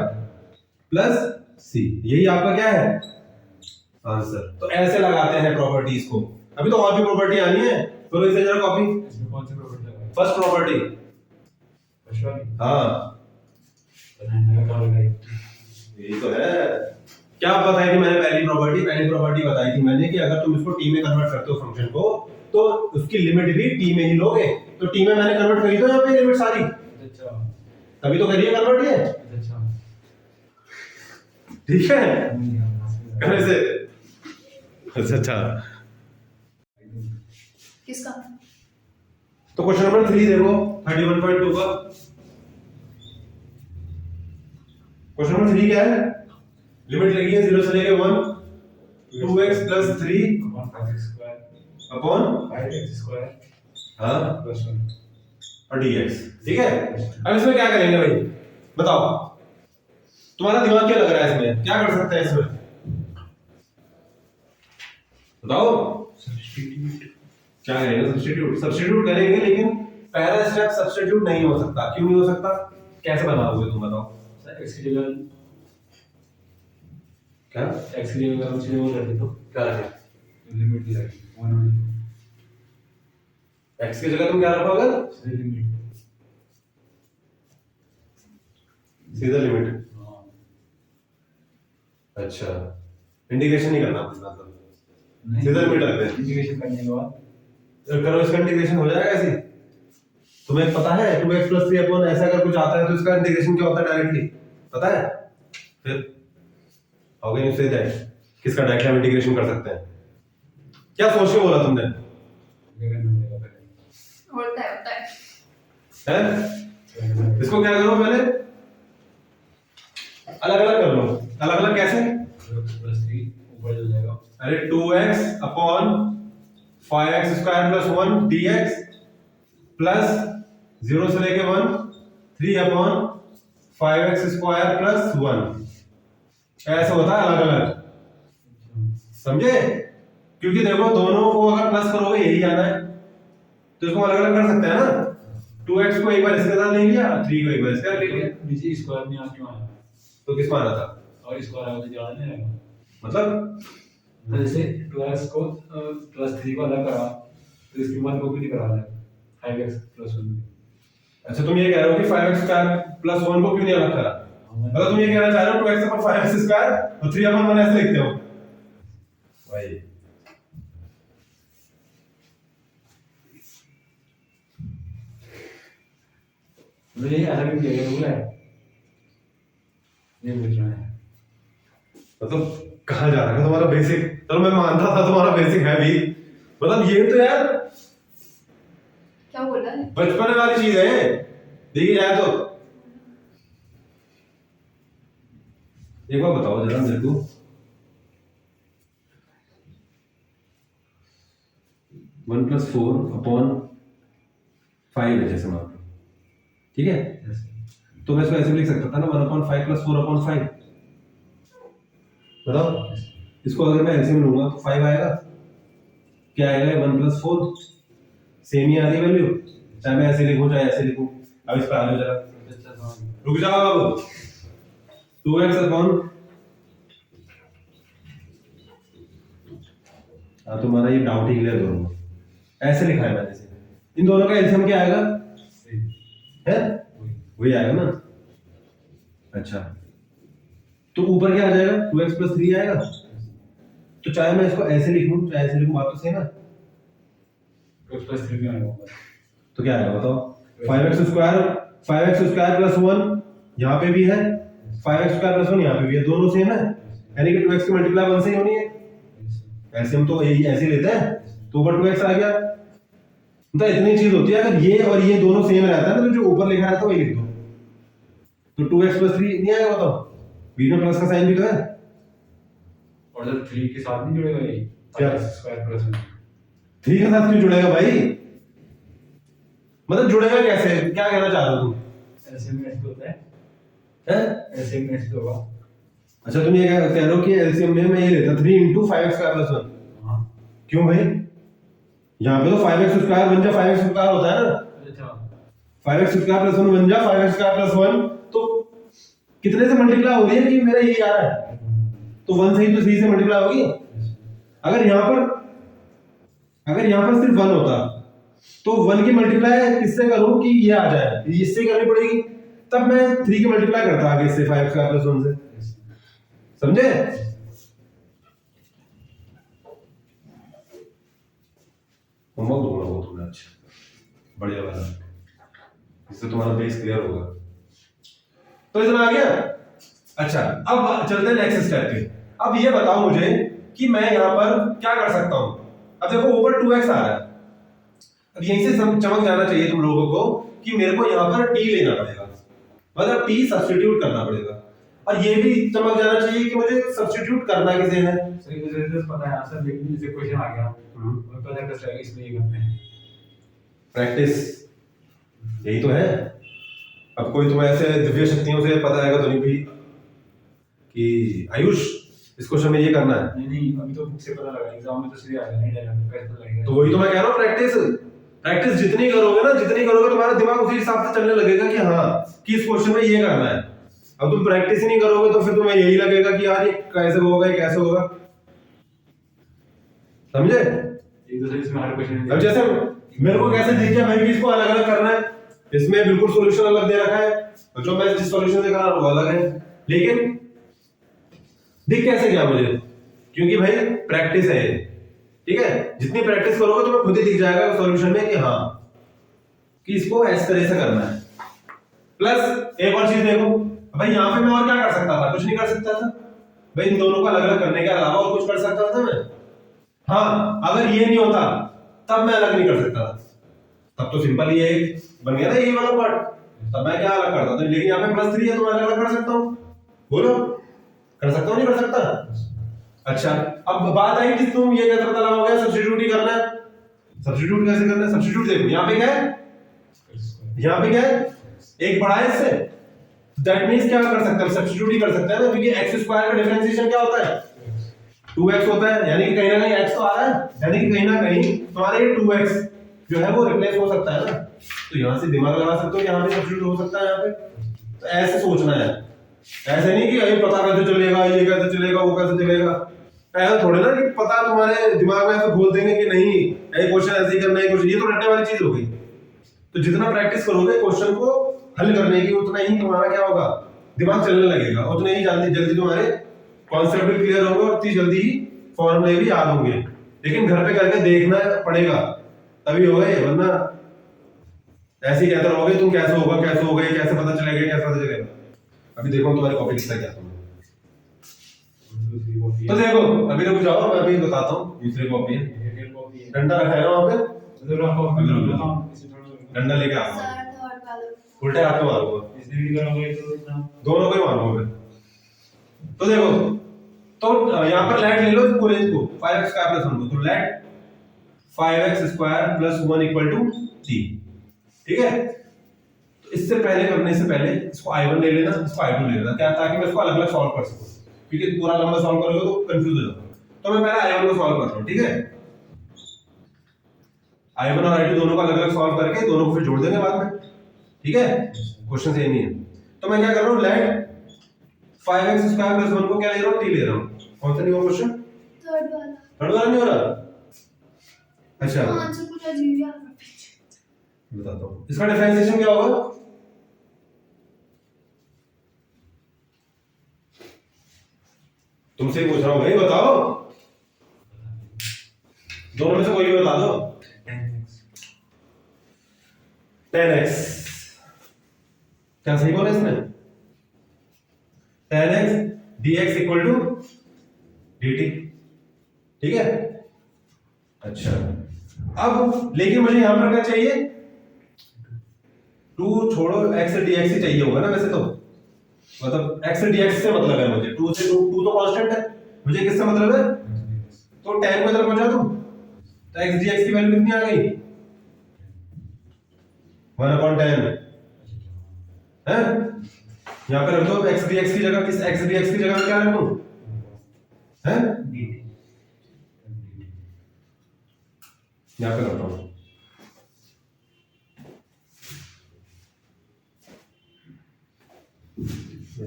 प्लस c, यही आपका क्या है आंसर। तो ऐसे लगाते हैं प्रॉपर्टीज को, अभी तो और भी प्रॉपर्टी आनी है, तो इसे जरा कॉपी, इसमें कौन सी प्रॉपर्टी लगाई, फर्स्ट प्रॉपर्टी, फर्स्ट वाली, हाँ बनाने का क्या लगाई, यही तो है, क्या बताई थी मैंने पहली प्रॉपर्टी बताई थी मैंने कि अगर तुम इसको टी में कन्वर्ट करते हो फंक्शन को तो उसकी लिमिट भी टी में ही लोगे। तो टी में मैंने कन्वर्ट करी तो यहाँ पे लिमिट सारी, अच्छा तभी तो करिए कन्वर्ट ये, अच्छा ठीक है करने से। अच्छा किसका? तो क्वेश्चन नंबर 3 देखो 31.2 का क्वेश्चन नंबर 3 क्या है? लिमिट लगी है 0 से लेके 1 2x plus 3 अपॉन 5x² हाँ + 1 और dx, ठीक है। अब इसमें क्या करेंगे भाई बताओ, तुम्हारा दिमाग क्या लग रहा है इसमें, क्या कर सकते हैं इसमें बताओ। सब्स्टिट्यूट क्या करेंगे? सब्स्टिट्यूट करेंगे, लेकिन पहला स्टेप सब्स्टिट्यूट नहीं हो सकता। क्यों नहीं हो सकता? कैसे बनाओगे तुम बताओ? x की जगह क्या x की जगह हम सीधे वो कर दे तो क्या रखें? लिमिट दी जाएगी 1 और 2 x की जगह तुम क्या रखोगे? सीधे लिमिट सीधा लिमिट। हाँ अच्छा इंटीग्रेशन नहीं करना मतलब, नहीं सीधा लिमिट रखते हैं। इंटीग्रेशन करने के बाद करो इसका इंटीग्रेशन हो जाएगा ऐसे। तुम्हें पता है 2x + 3 अपॉन ऐसा अगर कुछ आता है तो इसका इंटीग्रेशन क्या होता है डायरेक्टली, पता है? फिर how can you say that किसका डायरेक्टली हम इंटीग्रेशन कर सकते हैं? क्या सोच के बोला तुमने? जगह नहीं देगा पहले होता है हैं? इसको क्या करो पहले अलग अलग कर लो। अलग अलग कैसे? + 3 ऊपर हो जाएगा। अरे 2x upon 5x² + 1 dx plus 0 से लेके 1 3 अपॉन 5x² + 1 ऐसे होता है अलग अलग, समझे? क्योंकि देखो दोनों को अगर प्लस करोगे यही आना है, तो इसको अलग अलग कर सकते हैं ना। 2x को एक बार इसके साथ ले लिया, 3 को एक बार इसके साथ ले लिया, नीचे स्क्वायर में आ क्यों आया? तो किस में आना था? और स्क्वायर आया तो ज्यादा नहीं आएगा। मतलब जैसे 2x को +3 को अलग करा तो इसकी मान को भी नहीं करा है 5x + 1। अच्छा तुम ये कह रहे हो कि 5x² + 1 को क्यों नहीं अलग करा? मतलब तुम ये कहना चाह रहे हो 2x अपॉन 5x² और 3 अपॉन 1 ऐसे लिखते हो भाई। मुझे ये ऐसा भी किया गया रूल है, ये पूछ रहा है मतलब कहाँ जा रहा है तुम्हारा बेसिक? चलो मैं मानता था तुम्हारा बेसिक है भी, मतलब ये तो यार क्या बोल रहा है? बचपन वाली चीज है देखी जाए तो। एक बार बताओ जरा मेरे को, 1 + 4 अपॉन 5 है जैसे मान लो, ठीक है? तो मैं इसको ऐसे भी लिख सकता था ना 1/5 + 4/5। बताओ इसको अगर मैं एलसीएम लूंगा तो 5 आएगा, क्या आएगा? 1 + 4 सेम ही आ रही है वैल्यू, चाहे मैं ऐसे लिखूं चाहे ऐसे लिखूं। अब इस पर आ जाओ जरा, रुक जाओ अब। 2x अपॉन तुम्हारा ये डाउट ही क्लियर करूंगा, ऐसे लिखा है मैंने इसे। इन दोनों का एलसीएम क्या आएगा? है वही आएगा ना। अच्छा तो ऊपर क्या आ जाएगा? 2x + 3 आएगा। तो चाहे मैं इसको ऐसे लिखूं चाहे ऐसे लिखूं, बात तो सेम है। 2x + 3 में आएगा तो क्या आएगा बताओ? 5x² + 1 यहाँ पे भी है, 5x² + 1 यहाँ पे भी है, दोनों सेम है, यानी कि 2x की मल्टीप्लाई 1 से ही होनी है। ऐसे हम तो यही ऐसे लेते हैं, तो ऊपर 2x आ गया। मतलब इतनी चीज होती है, अगर ये और ये दोनों सेम रहता है ना तो जो ऊपर लिखा रहता है वही लिख दो। तो 2x + 3 नहीं आएगा बताओ, बीच में प्लस का साइन भी तो है। और जब 3 के साथ नहीं जुड़ेगा ये क्या? x² + 1 3 के साथ क्यों जुड़ेगा भाई? मतलब जुड़ेगा कैसे, क्या कहना चाह रहे हो तुम? एलसीएम में ऐसे होता है, हैं? एलसीएम में ऐसे होगा। अच्छा तुम ये कह रहे हो कि एलसीएम में मैं ये लेता 3 × 5x² + 1। हां क्यों भाई? यहाँ पे तो 5x² बन जा 5x² होता है ना। अच्छा 5x² + 1 बन जा 5x² + 1, तो कितने से मल्टीप्लाई हो रही है कि मेरा यही आ रहा है, तो 1 से ही तो 3 से मल्टीप्लाई होगी। अगर यहाँ पर सिर्फ 1 होता तो 1 की मल्टीप्लाई किससे करूं कि ये आ जाए, इससे करनी पड़ेगी, तब मैं 3 की मल्टीप्लाई करता आगे इससे 5x² + 1 से, समझे? होमवर्क दूंगा वो तुम्हें। अच्छा बढ़िया वाला, इससे तुम्हारा बेस क्लियर होगा। तो इतना आ गया। अच्छा अब चलते हैं नेक्स्ट स्टेप पे। अब ये बताओ मुझे कि मैं यहाँ पर क्या कर सकता हूँ। अब देखो ऊपर 2x आ रहा है, अब यहीं से चमक जाना चाहिए तुम लोगों को कि मेरे को यहाँ पर t लेना पड़ेगा, मतलब t सब्स्टिट्यूट करना पड़ेगा। और ये भी चमक जाना चाहिए कि मुझे सब्स्टिट्यूट करना किसे है। सही मुझे तो पता है आंसर, लेकिन जैसे क्वेश्चन आ गया और पता है कैसे इसमें ये करते हैं प्रैक्टिस, यही तो है। अब कोई तुम्हें ऐसे दिव्य शक्तियों से पता आएगा तो नहीं भाई कि आयुष इस क्वेश्चन में ये करना है। नहीं नहीं, अभी तो बुक से पता लगा, एग्जाम में तो सीधे आ गया नहीं डायरेक्ट, कैसे पता लगेगा। तो वही तो मैं कह रहा हूँ, प्रैक्टिस प्रैक्टिस जितनी करोगे ना, जितनी करोगे तुम्हारा दिमाग उसी हिसाब से चलने लगेगा कि हाँ कि इस क्वेश्चन में ये करना है। अब तुम प्रैक्टिस ही नहीं करोगे तो फिर तुम्हें यही लगेगा कि यार ये कैसे होगा, ये कैसे होगा, समझे। एक दूसरे इसमें हर क्वेश्चन अब जैसे मेरे को कैसे दिख गया भाई कि इसको अलग अलग करना है, इसमें बिल्कुल सॉल्यूशन अलग दे रखा है, तो जो मैं जिस सॉल्यूशन से कर रहा हूं वो अलग है, लेकिन दिख कैसे गया मुझे, क्योंकि भाई प्रैक्टिस है ये, ठीक है। जितनी प्रैक्टिस करोगे तुम्हें खुद ही दिख जाएगा सॉल्यूशन में कि हाँ कि इसको इस तरह से करना है। प्लस एक और चीज देखो भाई, यहाँ पे मैं और क्या कर सकता था, कुछ नहीं कर सकता था भाई, इन दोनों को अलग अलग करने के अलावा और कुछ कर सकता था मैं। हाँ अगर ये नहीं होता तब मैं अलग नहीं कर सकता था, तब तो सिंपल ये बन गया ना ये वाला पार्ट, तब मैं क्या अलग करता था। लेकिन यहाँ पे +3 है तो मैं अलग अलग कर सकता हूँ, बोलो कर सकता हूँ नहीं कर सकता। अच्छा अब बात आई कि तुम ये कैसे पता लगाओगे, सब्स्टिट्यूट ही करना है। सब्स्टिट्यूट कैसे करना है, सब्स्टिट्यूट देखो यहाँ पे क्या है, यहाँ पे क्या है, एक बड़ा है इससे, दैट मींस क्या कर सकते हैं, सब्स्टिट्यूट ही कर सकते हैं ना, क्योंकि x² का डिफरेंशिएशन क्या होता है 2x होता है, यानी कि कहीं ना कहीं x तो आ रहा है, यानी कि कहीं ना कहीं तुम्हारे ये 2x जो है वो रिप्लेस हो सकता है ना। तो यहाँ से दिमाग लगा सकते हो, यहाँ पे सब्स्टिट्यूट हो सकता है यहाँ पे। तो ऐसे सोचना है, ऐसे नहीं कि ये पता कैसे चलेगा, ये कैसे चलेगा, वो कैसे चलेगा, ऐसा थोड़े ना कि पता तुम्हारे दिमाग में ऐसे बोल देंगे कि नहीं ये क्वेश्चन ऐसे ही करना है, क्वेश्चन ये तो रटने वाली चीज हो गई। तो जितना प्रैक्टिस करोगे क्वेश्चन को हल करने की, उतना ही तुम्हारा क्या होगा, दिमाग चलने लगेगा, उतने ही जल्दी जल्दी तुम्हारे कॉन्सेप्ट भी क्लियर होंगे और उतनी जल्दी ही फॉर्मूले भी याद होंगे। लेकिन घर पे करके देखना पड़ेगा तभी होगा ये, वरना ऐसे ही कहते रहोगे तुम कैसे होगा कैसे होगा, ये कैसे पता चलेगा कैसे पता चलेगा। अभी देखो तुम्हारी कॉपी लिखता क्या तुमने। तो देखो अभी रुक जाओ, मैं अभी बताता हूँ। दूसरी कॉपी है, डंडा रखा है ना वहाँ पे, डंडा लेके आओ, उल्टे हाथ में मारूंगा, दोनों को ही मारूंगा। तो देखो तो यहाँ पर लेट ले लो पूरे इसको 5x² + 1 को, तो लेट 5x² + 1 = 3, ठीक है। तो इससे पहले करने से पहले इसको I1 ले लेना, इसको I2 ले लेना, क्या, ताकि मैं इसको अलग अलग सॉल्व कर सकूं, क्योंकि पूरा लंबा सॉल्व करोगे तो कंफ्यूज हो जाओगे। तो मैं पहले I1 को सॉल्व कर रहा हूं, ठीक है। I1 और I2 दोनों को अलग अलग सॉल्व करके दोनों को फिर जोड़ देंगे बाद में, ठीक है। क्वेश्चन सेम ही है। तो मैं क्या कर रहा हूं, लेट 5x² + 1 को क्या ले रहा हूं, t ले रहा हूं। कौन सा नहीं हुआ क्वेश्चन, थर्ड वाला नहीं हो रहा। अच्छा आंसर कुछ अजीब ही आ रहा है। बताता हूं, इसका डिफरेंशिएशन क्या होगा, तुमसे ही पूछ रहा हूं भाई, बताओ, दोनों में से कोई भी बता दो। 10x, क्या सही बोला इसने, 10x dx = dt, ठीक है। अच्छा अब लेकिन मुझे यहां पर क्या चाहिए, 2 छोड़ो, x dx ही चाहिए होगा ना वैसे तो, मतलब x dx से मतलब है मुझे, 2 से 2 तो कांस्टेंट है, मुझे किससे मतलब है, तो tan को इधर पहुंचा दूं, तो x dx की वैल्यू कितनी आ गई, 1/10 है। यहाँ पे रख दो x dx की जगह, किस x dx की जगह क्या रख दूं, है यहाँ पे रखता हूं।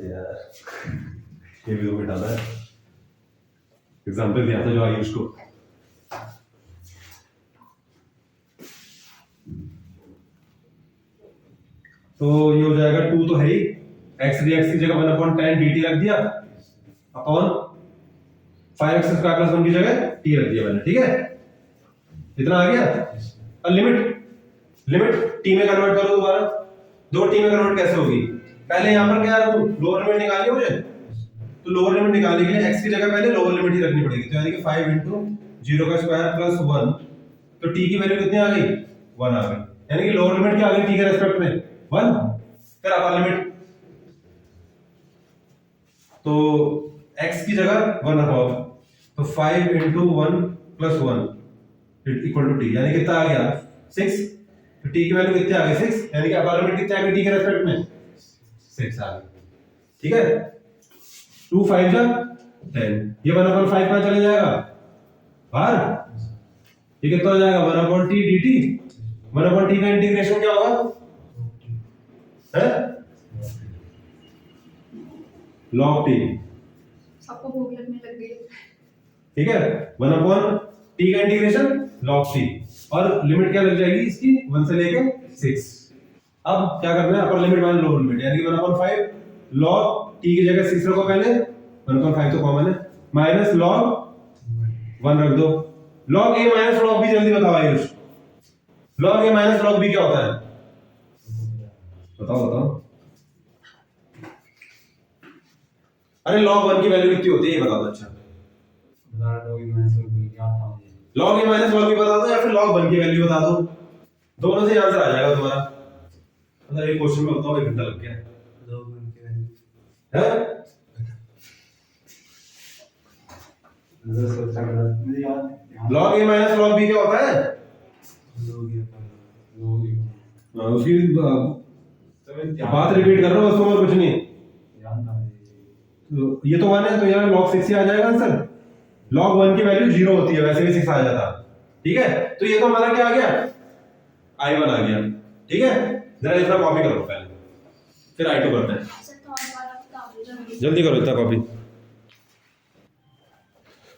यार ये भी तो डाला है, एग्जाम्पल दिया था जो आयुष को। तो ये हो जाएगा 2 तो है ही, x dx की जगह 1/10 dt रख दिया, अपॉन 5x² + 1 की जगह t रख दिया मैंने, ठीक है। इतना आ गया। और लिमिट टी में कन्वर्ट करो दोबारा। दो टी में कन्वर्ट कैसे होगी? पहले यहाँ पर क्या रखूं? लोअर लिमिट निकालिए मुझे। तो लोअर लिमिट निकालने के लिए x की जगह पहले लोअर लिमिट ही रखनी पड़ेगी। तो यानी कि 5 × 0 का स्क्वायर प्लस 1। तो t की वैल्यू कितनी आ गई? 1 आ गई। यानी कि लोअर लिमिट क्या आ गई t के रेस्पेक्ट में? 1। फिर अपर लिमिट, तो x की जगह 1 रखो। तो 5 × 1 + 1 = t, यानी कितना आ गया? 6। तो t की वैल्यू कितनी आ गई? 6। यानी कि अपर लिमिट कितनी आ गई t के रेस्पेक्ट में? 6 आ गई। ठीक है, 2 5 जा 10। ये 1/5 कहां चले जाएगा? बाहर। ये कितना हो जाएगा? 1/t dt। 1/t का इंटीग्रेशन क्या होगा? है log t। सबको भूख लगने लग गई। ठीक है, 1/t का इंटीग्रेशन log t। और लिमिट क्या लग जाएगी इसकी? 1 से लेके 6। अब क्या करना है? Upper limit minus lower limit, यानी कि 1/5 log t की जगह 6 रखो पहले। 1/5 तो कॉमन है, माइनस log 1 रख दो। log a minus log b जल्दी बताओ Ayush. log a minus log b क्या होता है? बताओ। अरे log 1 की वैल्यू कितनी होती है ये बता दो। अच्छा, log a minus log b बता दो या फिर log 1 की वैल्यू बता दो। दोनों से आंसर आ जाएगा तुम्हारा। मतलब ये क्वेश्चन में बताओ 1 घंटा लग गया log 1 की वैल्यू है। log a minus log b क्या होता है? log उसकी बात रिपीट कर रहा हूँ, उसको और कुछ नहीं। तो ये तो 1 है, तो यहाँ log 6 ही आ जाएगा आंसर। log 1 की वैल्यू 0 होती है, वैसे भी 6 आ जाता। ठीक है, तो ये तो हमारा क्या आ गया? I1 आ गया। ठीक है, जरा इतना कॉपी करो पहले, फिर I2 करते हैं। सर तो और बार बता दो जल्दी। जल्दी करो इतना कॉपी।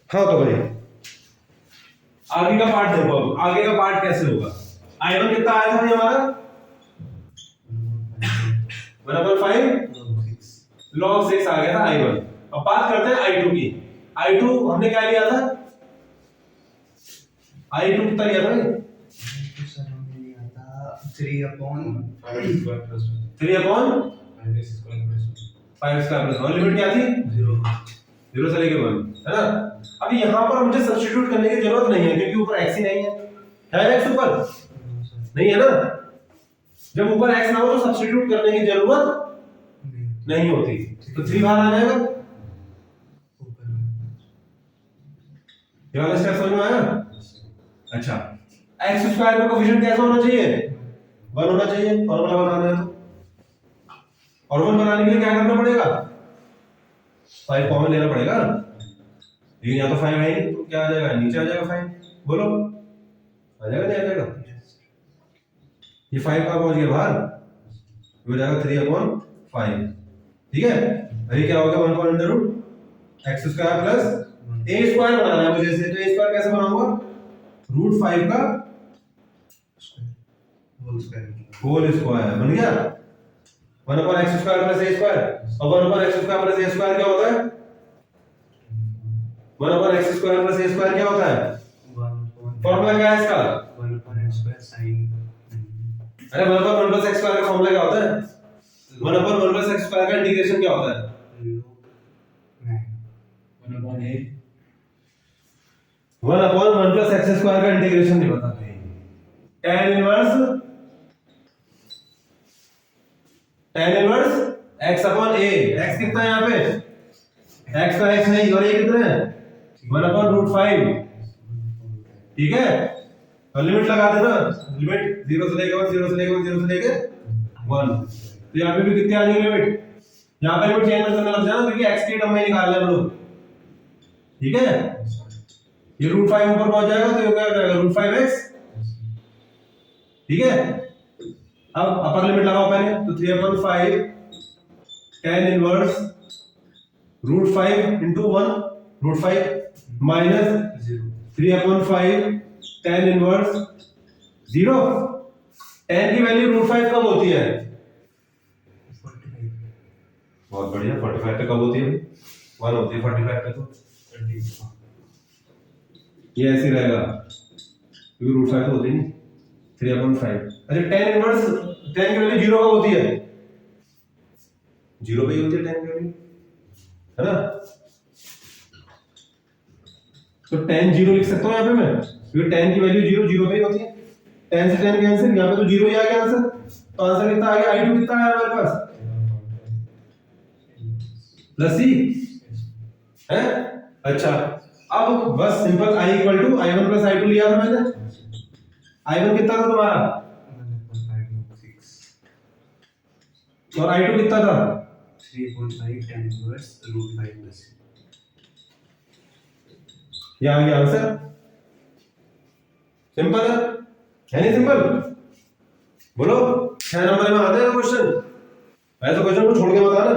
हाँ तो भाई आगे का पार्ट देखो। अब आगे का पार्ट कैसे होगा? I1 कितना आया था भाई हमारा? 1/5 log 6 आ गया था I1। अब बात करते हैं I2 की। I2 हमने क्या लिया था? I2 कितना लिया था भाई? सर हमें नहीं आता 3/5 लिमिट क्या थी? 0 से लेके 1, है ना? अब यहाँ पर मुझे सब्स्टिट्यूट करने की जरूरत नहीं है क्योंकि ऊपर x ही नहीं है। x ऊपर नहीं है ना? जब ऊपर x ना हो तो सब्स्टिट्यूट करने की जरूरत नहीं होती। तो 3 बाहर आ जाएगा। ये वाला स्टेप समझ में आया? अच्छा, x² का कोएफिशिएंट कैसा होना चाहिए? 1 होना चाहिए, फॉर्मूला बनाना है तो। और 1 बनाने के लिए क्या करना पड़ेगा? 5 कॉमन लेना पड़ेगा। लेकिन यहाँ तो 5 है नहीं, तो क्या आ जाएगा? नीचे आ जाएगा 5। बोलो आ जाएगा नहीं आ जाएगा? ये 5 कहाँ पहुंच गया बाहर? हो जाएगा 3/5। ठीक है, ये क्या होगा? 1/√x² प्लस a² बनाना है मुझे इसे। तो a² कैसे बनाऊंगा? √5 का होल स्क्वायर बन गया। 1/x² plus a²। और 1/x² प्लस a² क्या होता है? 1/x² प्लस a² क्या होता है? फॉर्मूला क्या है इसका? 1/x² sin। अरे 1/1 प्लस x² का फॉर्मूला क्या होता है? 1/1 प्लस x² का इंटीग्रेशन क्या होता है? 1/1 प्लस x² का इंटीग्रेशन नहीं पता। tan inverse x/a। x कितना है यहाँ पे? x का x नहीं, और ये कितना है? 1/√5। ठीक है, और लिमिट लगा देना। लिमिट 0 से लेके 1, 0 से लेके 1, 0 से लेके 1। तो यहाँ पे भी कितनी आ जाएगी लिमिट? यहाँ पे लिमिट चेंज करने लग जाना क्योंकि x की टर्म में निकाल रहे हैं हम लोग। ठीक है, ये √5 ऊपर पहुंच जाएगा तो ये क्या हो जाएगा? √5x। ठीक है, अब अपर लिमिट लगाओ पहले। तो 3/5 tan inverse √5 into 1 √5 minus 3/5 tan inverse 0। tan की वैल्यू √5 कब होती है? 45। बहुत बढ़िया। 45 पे कब होती है? 1 होती है 45 पे। तो ये ऐसे रहेगा क्योंकि रूट 5 तो होती नहीं 3/5। अच्छा tan इनवर्स, tan की वैल्यू 0 कब होती है? 0 पे ही होती है tan की वैल्यू, है ना? तो tan 0 लिख सकता हूं यहाँ पे मैं, क्योंकि tan की वैल्यू 0 पे ही होती है। tan से tan कैंसिल, यहाँ पे तो 0 ही आ गया आंसर। तो आंसर कितना आ गया? I2 कितना आया हमारे पास? प्लस C है। अच्छा अब बस simple I equal to I1 plus I2 लिया था मैंने। I1 कितना था तुम्हारा? 1/5 और I2 कितना था? 3.5 tan inverse root 5 plus C। ये आ गया आंसर। सिंपल है नहीं सिंपल? बोलो 6 नंबर में आता है क्वेश्चन। वैसे क्वेश्चन को छोड़ के बता ना।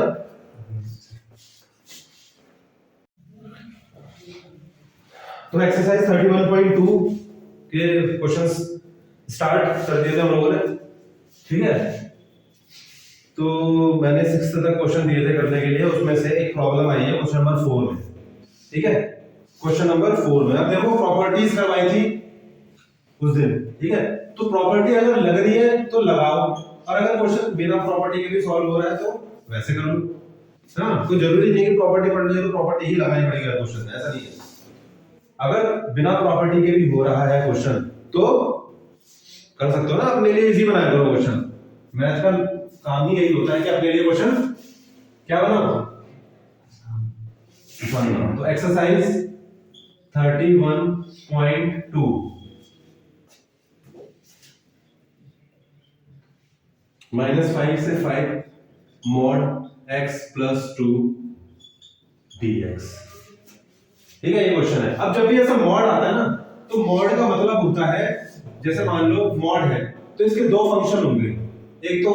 तो एक्सरसाइज 31.2 के क्वेश्चंस स्टार्ट कर दिए थे हम लोगों ने, ठीक है? तो मैंने 6th तक क्वेश्चन दिए थे करने के लिए, उसमें से एक प्रॉब्लम आई है क्वेश्चन नंबर 4 में, ठीक है? क्वेश्चन नंबर 4 में अब देखो प्रॉपर्टीज करवाई थी उस दिन, ठीक है? तो प्रॉपर्टी अगर लग रही है तो लगाओ, और अगर क्वेश्चन बिना प्रॉपर्टी के भी सॉल्व हो रहा है तो वैसे कर लो। हाँ, कोई जरूरी नहीं कि प्रॉपर्टी पढ़नी है तो प्रॉपर्टी ही लगानी पड़ेगी क्वेश्चन, ऐसा नहीं है। अगर बिना प्रॉपर्टी के भी हो रहा है क्वेश्चन तो कर सकते हो ना, अपने लिए इजी बनाया करो क्वेश्चन। मैथ का काम ही यही होता है कि अपने लिए क्वेश्चन क्या बनाओ, आसान बनाओ। तो एक्सरसाइज 31.2 -5 से 5 mod x plus 2 dx, ठीक है? ये क्वेश्चन है। अब जब भी ऐसा मॉड आता है ना, तो मॉड का मतलब होता है, जैसे मान लो मॉड है तो इसके दो फंक्शन होंगे। एक तो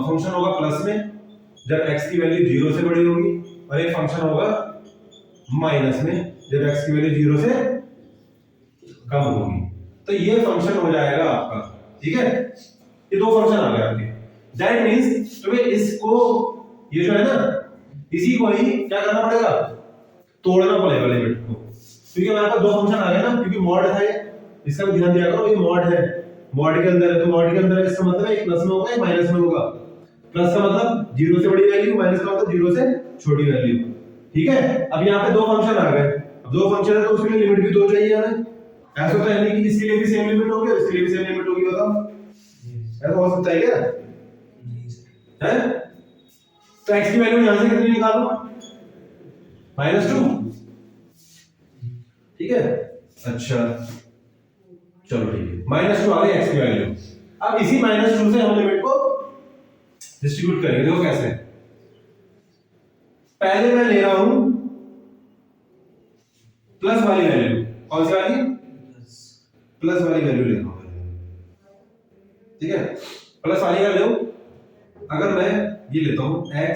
फंक्शन होगा प्लस में जब x की वैल्यू 0 से बड़ी होगी, और एक फंक्शन होगा माइनस में जब x की वैल्यू 0 से कम होगी। तो ये फंक्शन हो जाएगा आपका, ठीक है? ये दो फंक्शन आ गए आपके। दैट मींस तुम्हें इसको, ये जो है ना, इसी को ही क्या करना पड़ेगा, तोड़ना पड़ेगा लिमिट को, क्योंकि हमारे पास दो फंक्शन आ गए ना, क्योंकि मॉड है, इसका भी ध्यान दिया करो, ये मॉड है, मॉड के अंदर है, तो मॉड के अंदर है, इसका मतलब है एक प्लस में होगा एक माइनस में होगा। प्लस का मतलब 0 से बड़ी वैल्यू, माइनस का मतलब 0 से छोटी वैल्यू, ठीक है? अब यहाँ पे दो फंक्शन आ गए, अब दो फंक्शन है तो उसके लिए लिमिट भी दो चाहिए हमें। ऐसा तो है नहीं कि इसके लिए भी सेम लिमिट होगी और इसके लिए भी सेम लिमिट होगी, बताओ ऐसा हो सकता है क्या? है? तो x की वैल्यू यहां से कितनी निकालो, -2, ठीक है? अच्छा चलो ठीक है, -2 आ गई x की वैल्यू। अब इसी -2 से हम लिमिट को डिस्ट्रीब्यूट करेंगे। देखो कैसे, पहले मैं ले रहा हूं प्लस वाली वैल्यू, कौन सी वाली? प्लस वाली वैल्यू ले रहा हूं, ठीक है? प्लस वाली वैल्यू अगर मैं ये लेता हूं x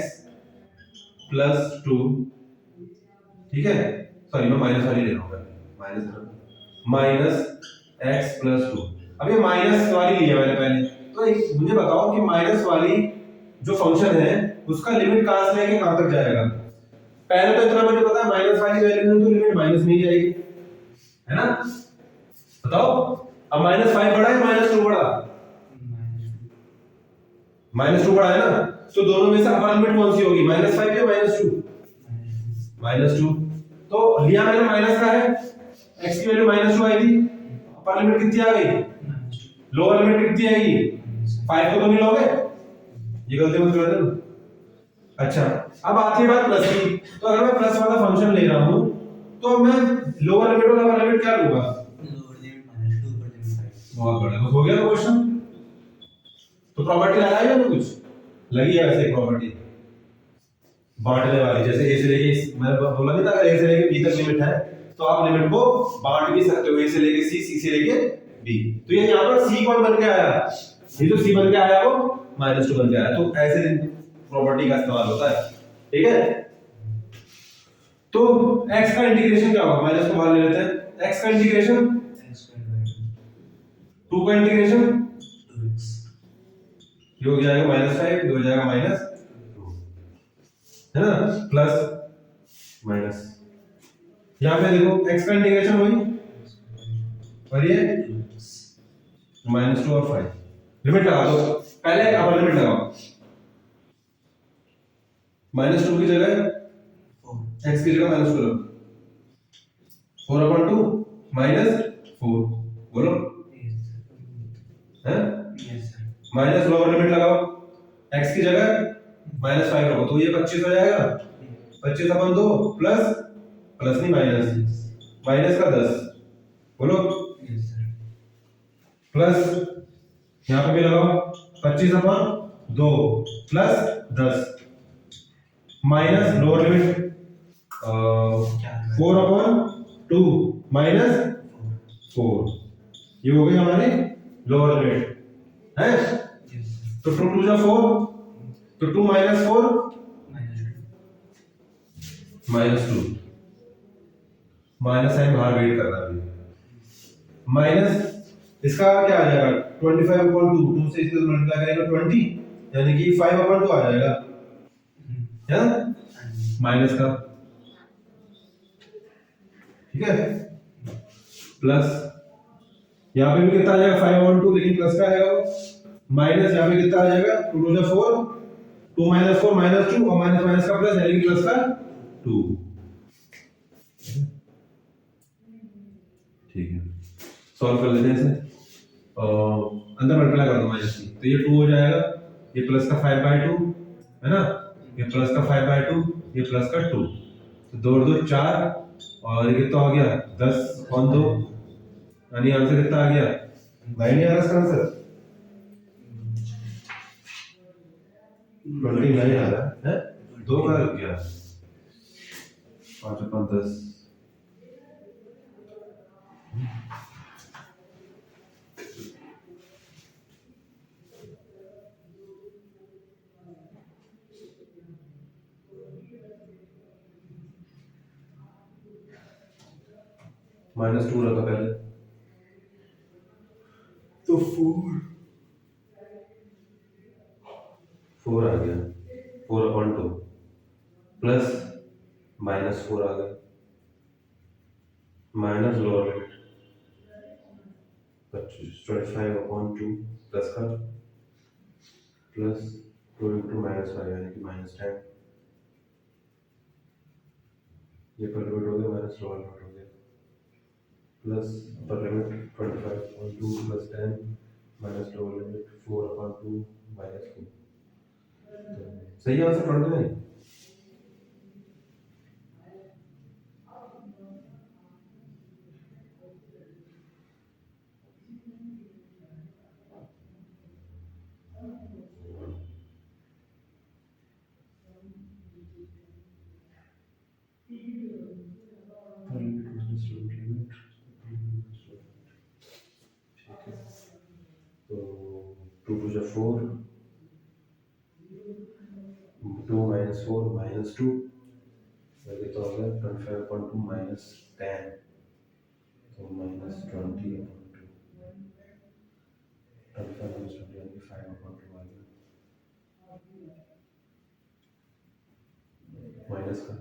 + 2, ठीक है? सॉरी मैं माइनस वाली ले रहा हूं, माइनस x + 2। अब ये माइनस वाली ली है मैंने पहले, तो एक मुझे बताओ कि माइनस वाली जो फंक्शन है उसका लिमिट कहां से लेके कहां तक जाएगा? पहले तो इतना मुझे पता है माइनस वाली वैल्यू है तो लिमिट माइनस में ही जाएगी, है ना? बताओ अब -5 बड़ा है -2 बड़ा? -2 बड़ा है ना, तो दोनों में से अपर लिमिट कौन सी होगी, -5 या -2? -2। तो लिया मैंने माइनस का है, x की वैल्यू -2 आई थी, अपर लिमिट कितनी आ गई, लोअर लिमिट कितनी आएगी, 5 को तो नहीं लोगे, ये गलती मत कर देना। अच्छा अब आती है बात प्लस की, तो अगर मैं प्लस वाला फंक्शन ले रहा हूं तो मैं लोअर लिमिट और अपर लिमिट क्या लूंगा, लोअर लिमिट -2 ऊपर लिमिट 5। बहुत बढ़िया, तो हो गया क्वेश्चन। तो प्रॉपर्टी लगाई है ना, कुछ लगी है वैसे प्रॉपर्टी बांटने वाली, जैसे a से लेके, मैं बोला नहीं था अगर a से लेके b तक लिमिट है तो आप लिमिट को बांट भी सकते हो, a से लेके c, c से लेके b। तो ये यहाँ पर c कौन बन के आया, ये जो c बन के आया वो -2 बन के आया, तो ऐसे प्रॉपर्टी का इस्तेमाल होता है, ठीक है? तो x का इंटीग्रेशन क्या होगा, माइनस को बाहर ले लेते हैं, x का इंटीग्रेशन, x² 2 का इंटीग्रेशन 2x, ये हो जाएगा -5, ये हो जाएगा -2, है ना, प्लस माइनस। यहाँ पे देखो x का इंटीग्रेशन हुई और ये -2 और 5 लिमिट लगा दो। पहले अपर लिमिट लगाओ। -2 की जगह x की जगह -2 लगाओ। 4/2 -4 बोलो है। माइनस लोअर लिमिट लगाओ, x की जगह -5 रखो तो ये 25 हो जाएगा। 25/2 प्लस प्लस नहीं माइनस का 10 बोलो प्लस यहाँ पे भी लगाओ 25/2 प्लस 10 माइनस लोअर लिमिट 4/2 -4 ये हो गई हमारी लोअर लिमिट है। तो 2 2 जा 4 तो 2 -4 -2 माइनस साइन बाहर वेट करना है माइनस इसका क्या आ जाएगा 25/2 2 से इसको मल्टीप्लाई करेंगे 20 यानी कि 5/2 आ जाएगा है ना माइनस का ठीक है प्लस यहाँ पे भी कितना आ जाएगा 5/2 लेकिन प्लस का आएगा माइनस यहाँ पे कितना आ जाएगा 2 2 जा 4 2 -4 -2 और माइनस का प्लस यानी कि प्लस का 2 ठीक है सॉल्व कर लेते हैं इसे अंदर मल्टीप्लाई कर दो माइनस की तो ये 2 हो जाएगा ये प्लस का 5/2 है ना ये प्लस का 5/2 ये प्लस का 2 तो 2 2 4 और ये कितना हो गया 10/2 यानी आंसर कितना आ गया 9 नहीं आ रहा इसका आंसर 29 आ रहा है 2 का रुक गया 5/10 -2 रखा पहले तो 4 आ गया 4/2 प्लस -4 आ गया माइनस लोअर लिमिट 25/2 प्लस का प्लस 2 × -5 यानी कि -10 ये पर लिमिट हो गया माइनस लोअर लिमिट हो गया plus upper limit 25/2 plus 10 minus lower limit 4/2 -4 सही आंसर 29 तो 2 2 जा 4 2 -4 -2 ये तो हो गया 25/2 -10 तो -20/2 25 -20 यानी 5/2 आ गया माइनस का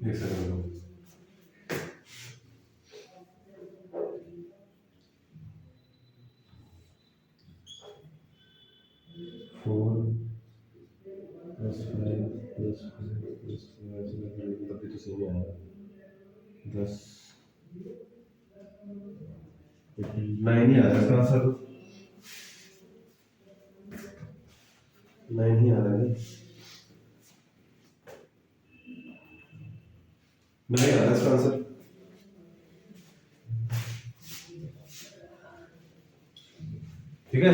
एक सेकंड 4 + 5 + 5 तभी तो सही आएगा 10 9 ही आ रहा है इसका आंसर 9 ही आ रहा है नहीं आ रहा इसका आंसर ठीक है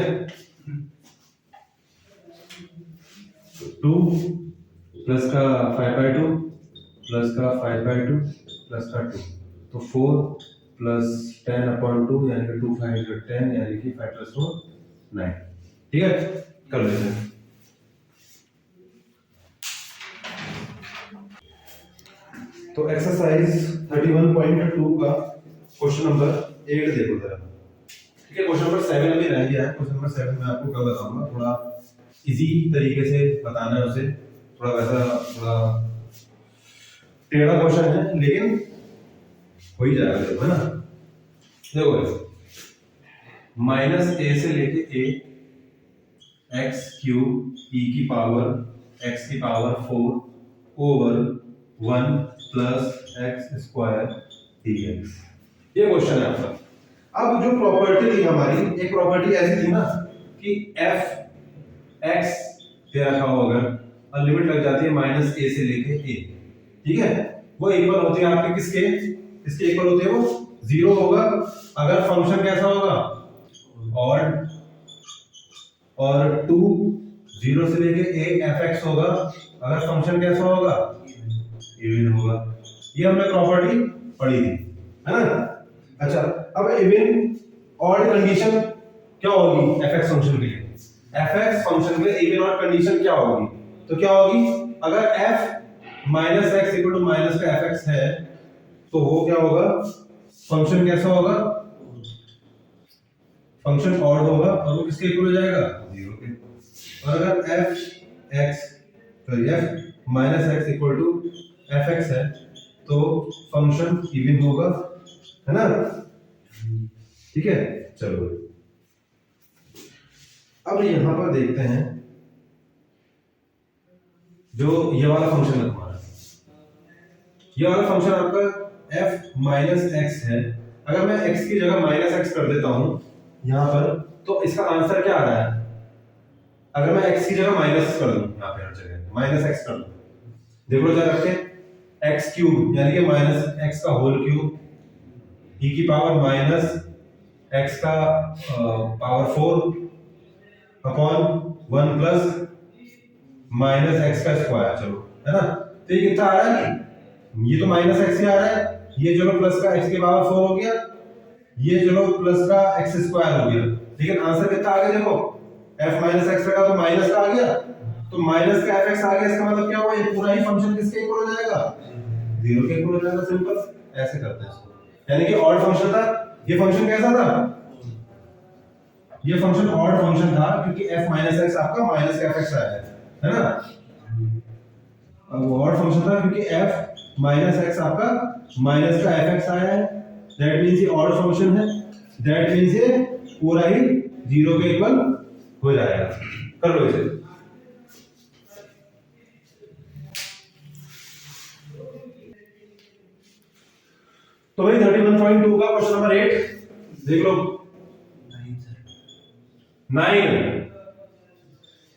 2 प्लस का 5/2 प्लस का 5/2 प्लस का 2 तो 4 प्लस 10/2 यानी कि 2 5 10 यानी कि 5 + 4 9 ठीक है कर लेते हैं तो एक्सरसाइज 31.2 का क्वेश्चन नंबर 8 देखो जरा ठीक है क्वेश्चन नंबर 7 अभी रह गया है क्वेश्चन नंबर 7 मैं आपको कल बताऊंगा थोड़ा इजी तरीके से बताना है उसे, थोड़ा वैसा थोड़ा टेढ़ा क्वेश्चन है लेकिन हो ही जाएगा, देखो है ना। देखो माइनस ए से लेके ए एक्स क्यूब ई की पावर एक्स की power 4 over 1 plus x square dx, ये क्वेश्चन है आपका। अब जो प्रॉपर्टी थी हमारी, एक प्रॉपर्टी ऐसी थी ना कि f x दे रखा हो अगर और लिमिट लग जाती है माइनस ए से लेके ए, ठीक है, वो इक्वल होती है आपके किसके, इसके इक्वल होती है, वो जीरो होगा अगर फंक्शन कैसा होगा ऑड, और 2 0 से लेके a fx होगा अगर फंक्शन कैसा होगा इवन होगा। ये हमने प्रॉपर्टी पढ़ी थी, है ना। अच्छा, अब इवन ऑड कंडीशन क्या होगी fx फंक्शन के लिए, fx फंक्शन के लिए इवन ऑड कंडीशन क्या होगी, तो क्या होगी, अगर f minus X equal to minus का fx है तो वो क्या होगा, फंक्शन कैसा होगा, फंक्शन ऑड होगा और वो किसके इक्वल हो जाएगा, जीरो के। और अगर f minus X equal to fx है तो फंक्शन इवन होगा, है ना, ठीक है। चलो अब यहां पर देखते हैं जो ये वाला फंक्शन है तुम्हारा, ये वाला फंक्शन आपका f माइनस एक्स है, अगर मैं x की जगह माइनस एक्स कर देता हूं यहां पर तो इसका आंसर क्या आ रहा है, अगर मैं x की जगह माइनस कर दूं, यहां पे हर जगह माइनस एक्स कर दूं, देख लो क्या रखते एक्स क्यूब यानी कि माइनस एक्स का होल क्यूब e की पावर माइनस एक्स का power 4 upon 1 plus minus x का स्क्वायर, चलो है ना। तो ये कितना आ रहा है, ये तो माइनस एक्स ही आ रहा है, ये चलो प्लस का एक्स की पावर 4 हो गया, ये चलो प्लस का एक्स स्क्वायर हो गया, लेकिन आंसर कितना आ गया, देखो f माइनस एक्स का तो माइनस का आ गया, तो माइनस का fx आ गया, इसका मतलब क्या हुआ, ये पूरा ही फंक्शन किसके इक्वल हो जाएगा, जीरो के इक्वल हो जाएगा, सिंपल ऐसे करते हैं इसको। यानी कि ऑड फंक्शन था, ये फंक्शन कैसा था, ये फंक्शन ऑड फंक्शन था क्योंकि f माइनस एक्स आपका माइनस का fx आया है ना। अब वो ऑड फंक्शन था क्योंकि f माइनस एक्स आपका माइनस का fx आया है, दैट मींस ये ऑड फंक्शन है, दैट मींस ये पूरा ही जीरो के इक्वल हो जाएगा। कर लो इसे, तो भाई 31.2 का क्वेश्चन नंबर 8 देख लो, 9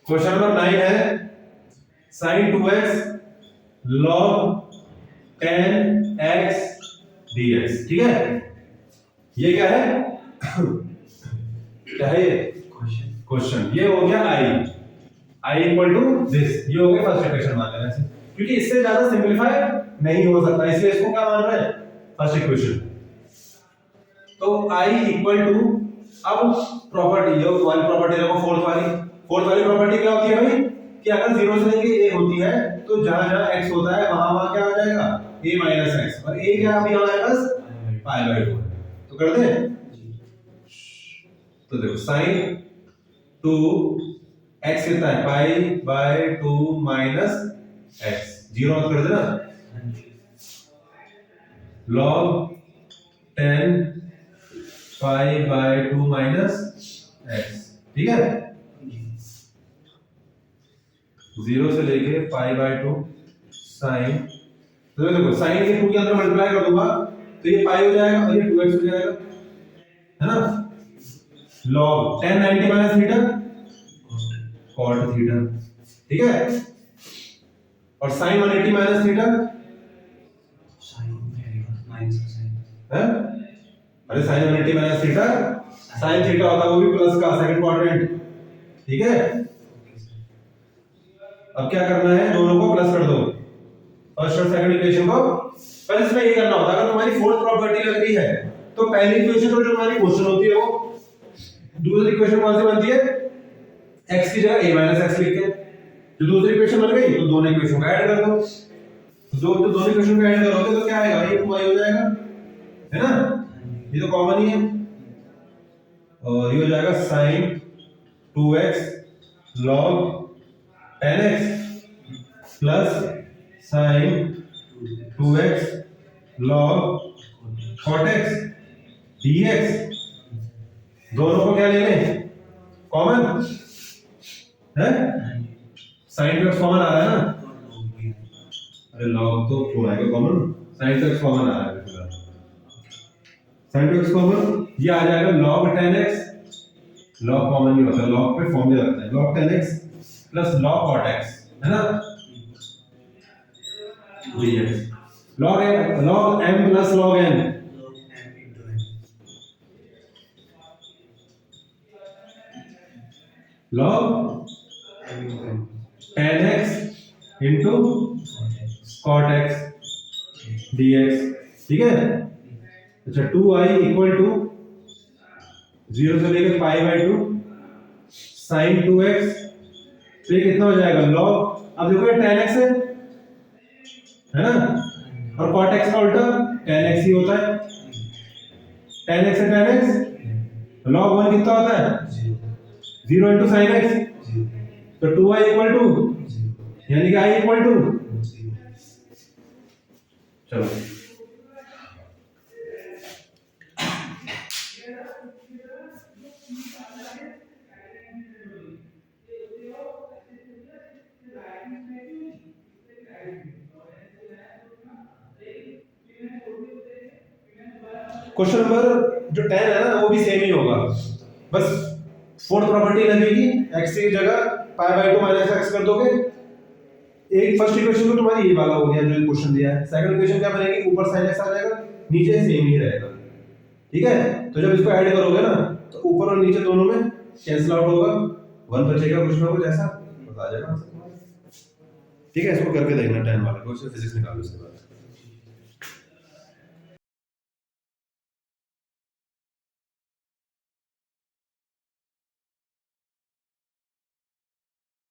क्वेश्चन नंबर 9 है sin 2x log 10x dx, ठीक है। ये क्या है क्या है ये क्वेश्चन, ये हो गया i इक्वल टू दिस, ये हो गया फर्स्ट इक्वेशन मान लेना, क्योंकि इससे ज्यादा सिंपलीफाई नहीं हो सकता, इसलिए इसको क्या मान रहे हैं, फर्स्ट इक्वेशन। तो i इक्वल टू, अब प्रॉपर्टी ये वाली प्रॉपर्टी देखो, फोर्थ वाली प्रॉपर्टी क्या होती है भाई, कि अगर 0 से लेके a होती है तो जहां जहां x होता है वहां वहां क्या हो जाएगा, a माइनस एक्स, और a क्या अभी हमारे पास पाई बाय 2 है, तो कर दे। तो देखो sin 2x कितना है, pi by 2 minus x, zero मत कर देना, log 10 pi by 2 minus x, ठीक है, 0 से लेके पाई बाय 2 साइन, तो देखो साइन के 2 के अंदर मल्टीप्लाई कर दूंगा तो ये पाई हो जाएगा और ये 2x हो जाएगा, है ना। log 10 90 minus theta cot theta, ठीक है, और sin 180 माइनस थीटा है, अरे sin 180 minus theta sin theta होता है वो भी प्लस का सेकंड क्वाड्रेंट, ठीक है। अब क्या करना है, दोनों को प्लस कर दो, फर्स्ट और सेकंड इक्वेशन को, पहले इसमें ये करना होता है, अगर तुम्हारी फोर्थ प्रॉपर्टी लग रही है तो पहली इक्वेशन में जो हमारी क्वेश्चन होती है वो, दूसरी इक्वेशन कौन सी बनती है, x की जगह a माइनस एक्स लिख के, जो दूसरी इक्वेशन बन गई तो दोनों इक्वेशन को ऐड कर दो, जो दोनों इक्वेशन को ऐड करोगे तो क्या आएगा, ये 2y हो जाएगा, है ना, ये तो कॉमन ही है, और ये हो जाएगा sin 2x log 10x plus sin 2x log cot x dx, दोनों को क्या ले लें कॉमन है, sin 2x कॉमन आ रहा है ना, अरे log तो क्यों आएगा कॉमन, sin 2x कॉमन आ रहा है, sin 2x कॉमन, ये आ जाएगा log 10x, log कॉमन नहीं होता, log पे फॉर्मूला लगता है, log 10x plus log cot x है ना, dx log m plus log n, log 10x into cot x dx, ठीक है। अच्छा 2i इक्वल टू 0 से लेकर पाई बाई 2 sin 2x, तो ये कितना हो जाएगा log, अब देखो ये 10x है ना, और cot x का उल्टा 10x ही होता है, 10x से 10x, log 1 कितना होता है 0 into sin x, तो 2i इक्वल टू यानी कि i इक्वल टू, चलो क्वेश्चन नंबर जो 10 है ना वो भी सेम ही होगा, बस फोर्थ प्रॉपर्टी लगेगी, x की जगह पाई बाई 2 माइनस x कर दोगे, एक फर्स्ट इक्वेशन तो तुम्हारी ये वाला हो गया जो क्वेश्चन दिया है, सेकंड इक्वेशन क्या बनेगी, ऊपर sin x आ जाएगा, नीचे सेम ही रहेगा, ठीक है। तो जब इसको ऐड करोगे ना तो ऊपर और नीचे दोनों में कैंसिल आउट होगा, 1 बचेगा कुछ ना कुछ ऐसा, बता जाएगा, ठीक है। इसको करके देखना 10 वाले को, फिजिक्स निकालो उसके बाद।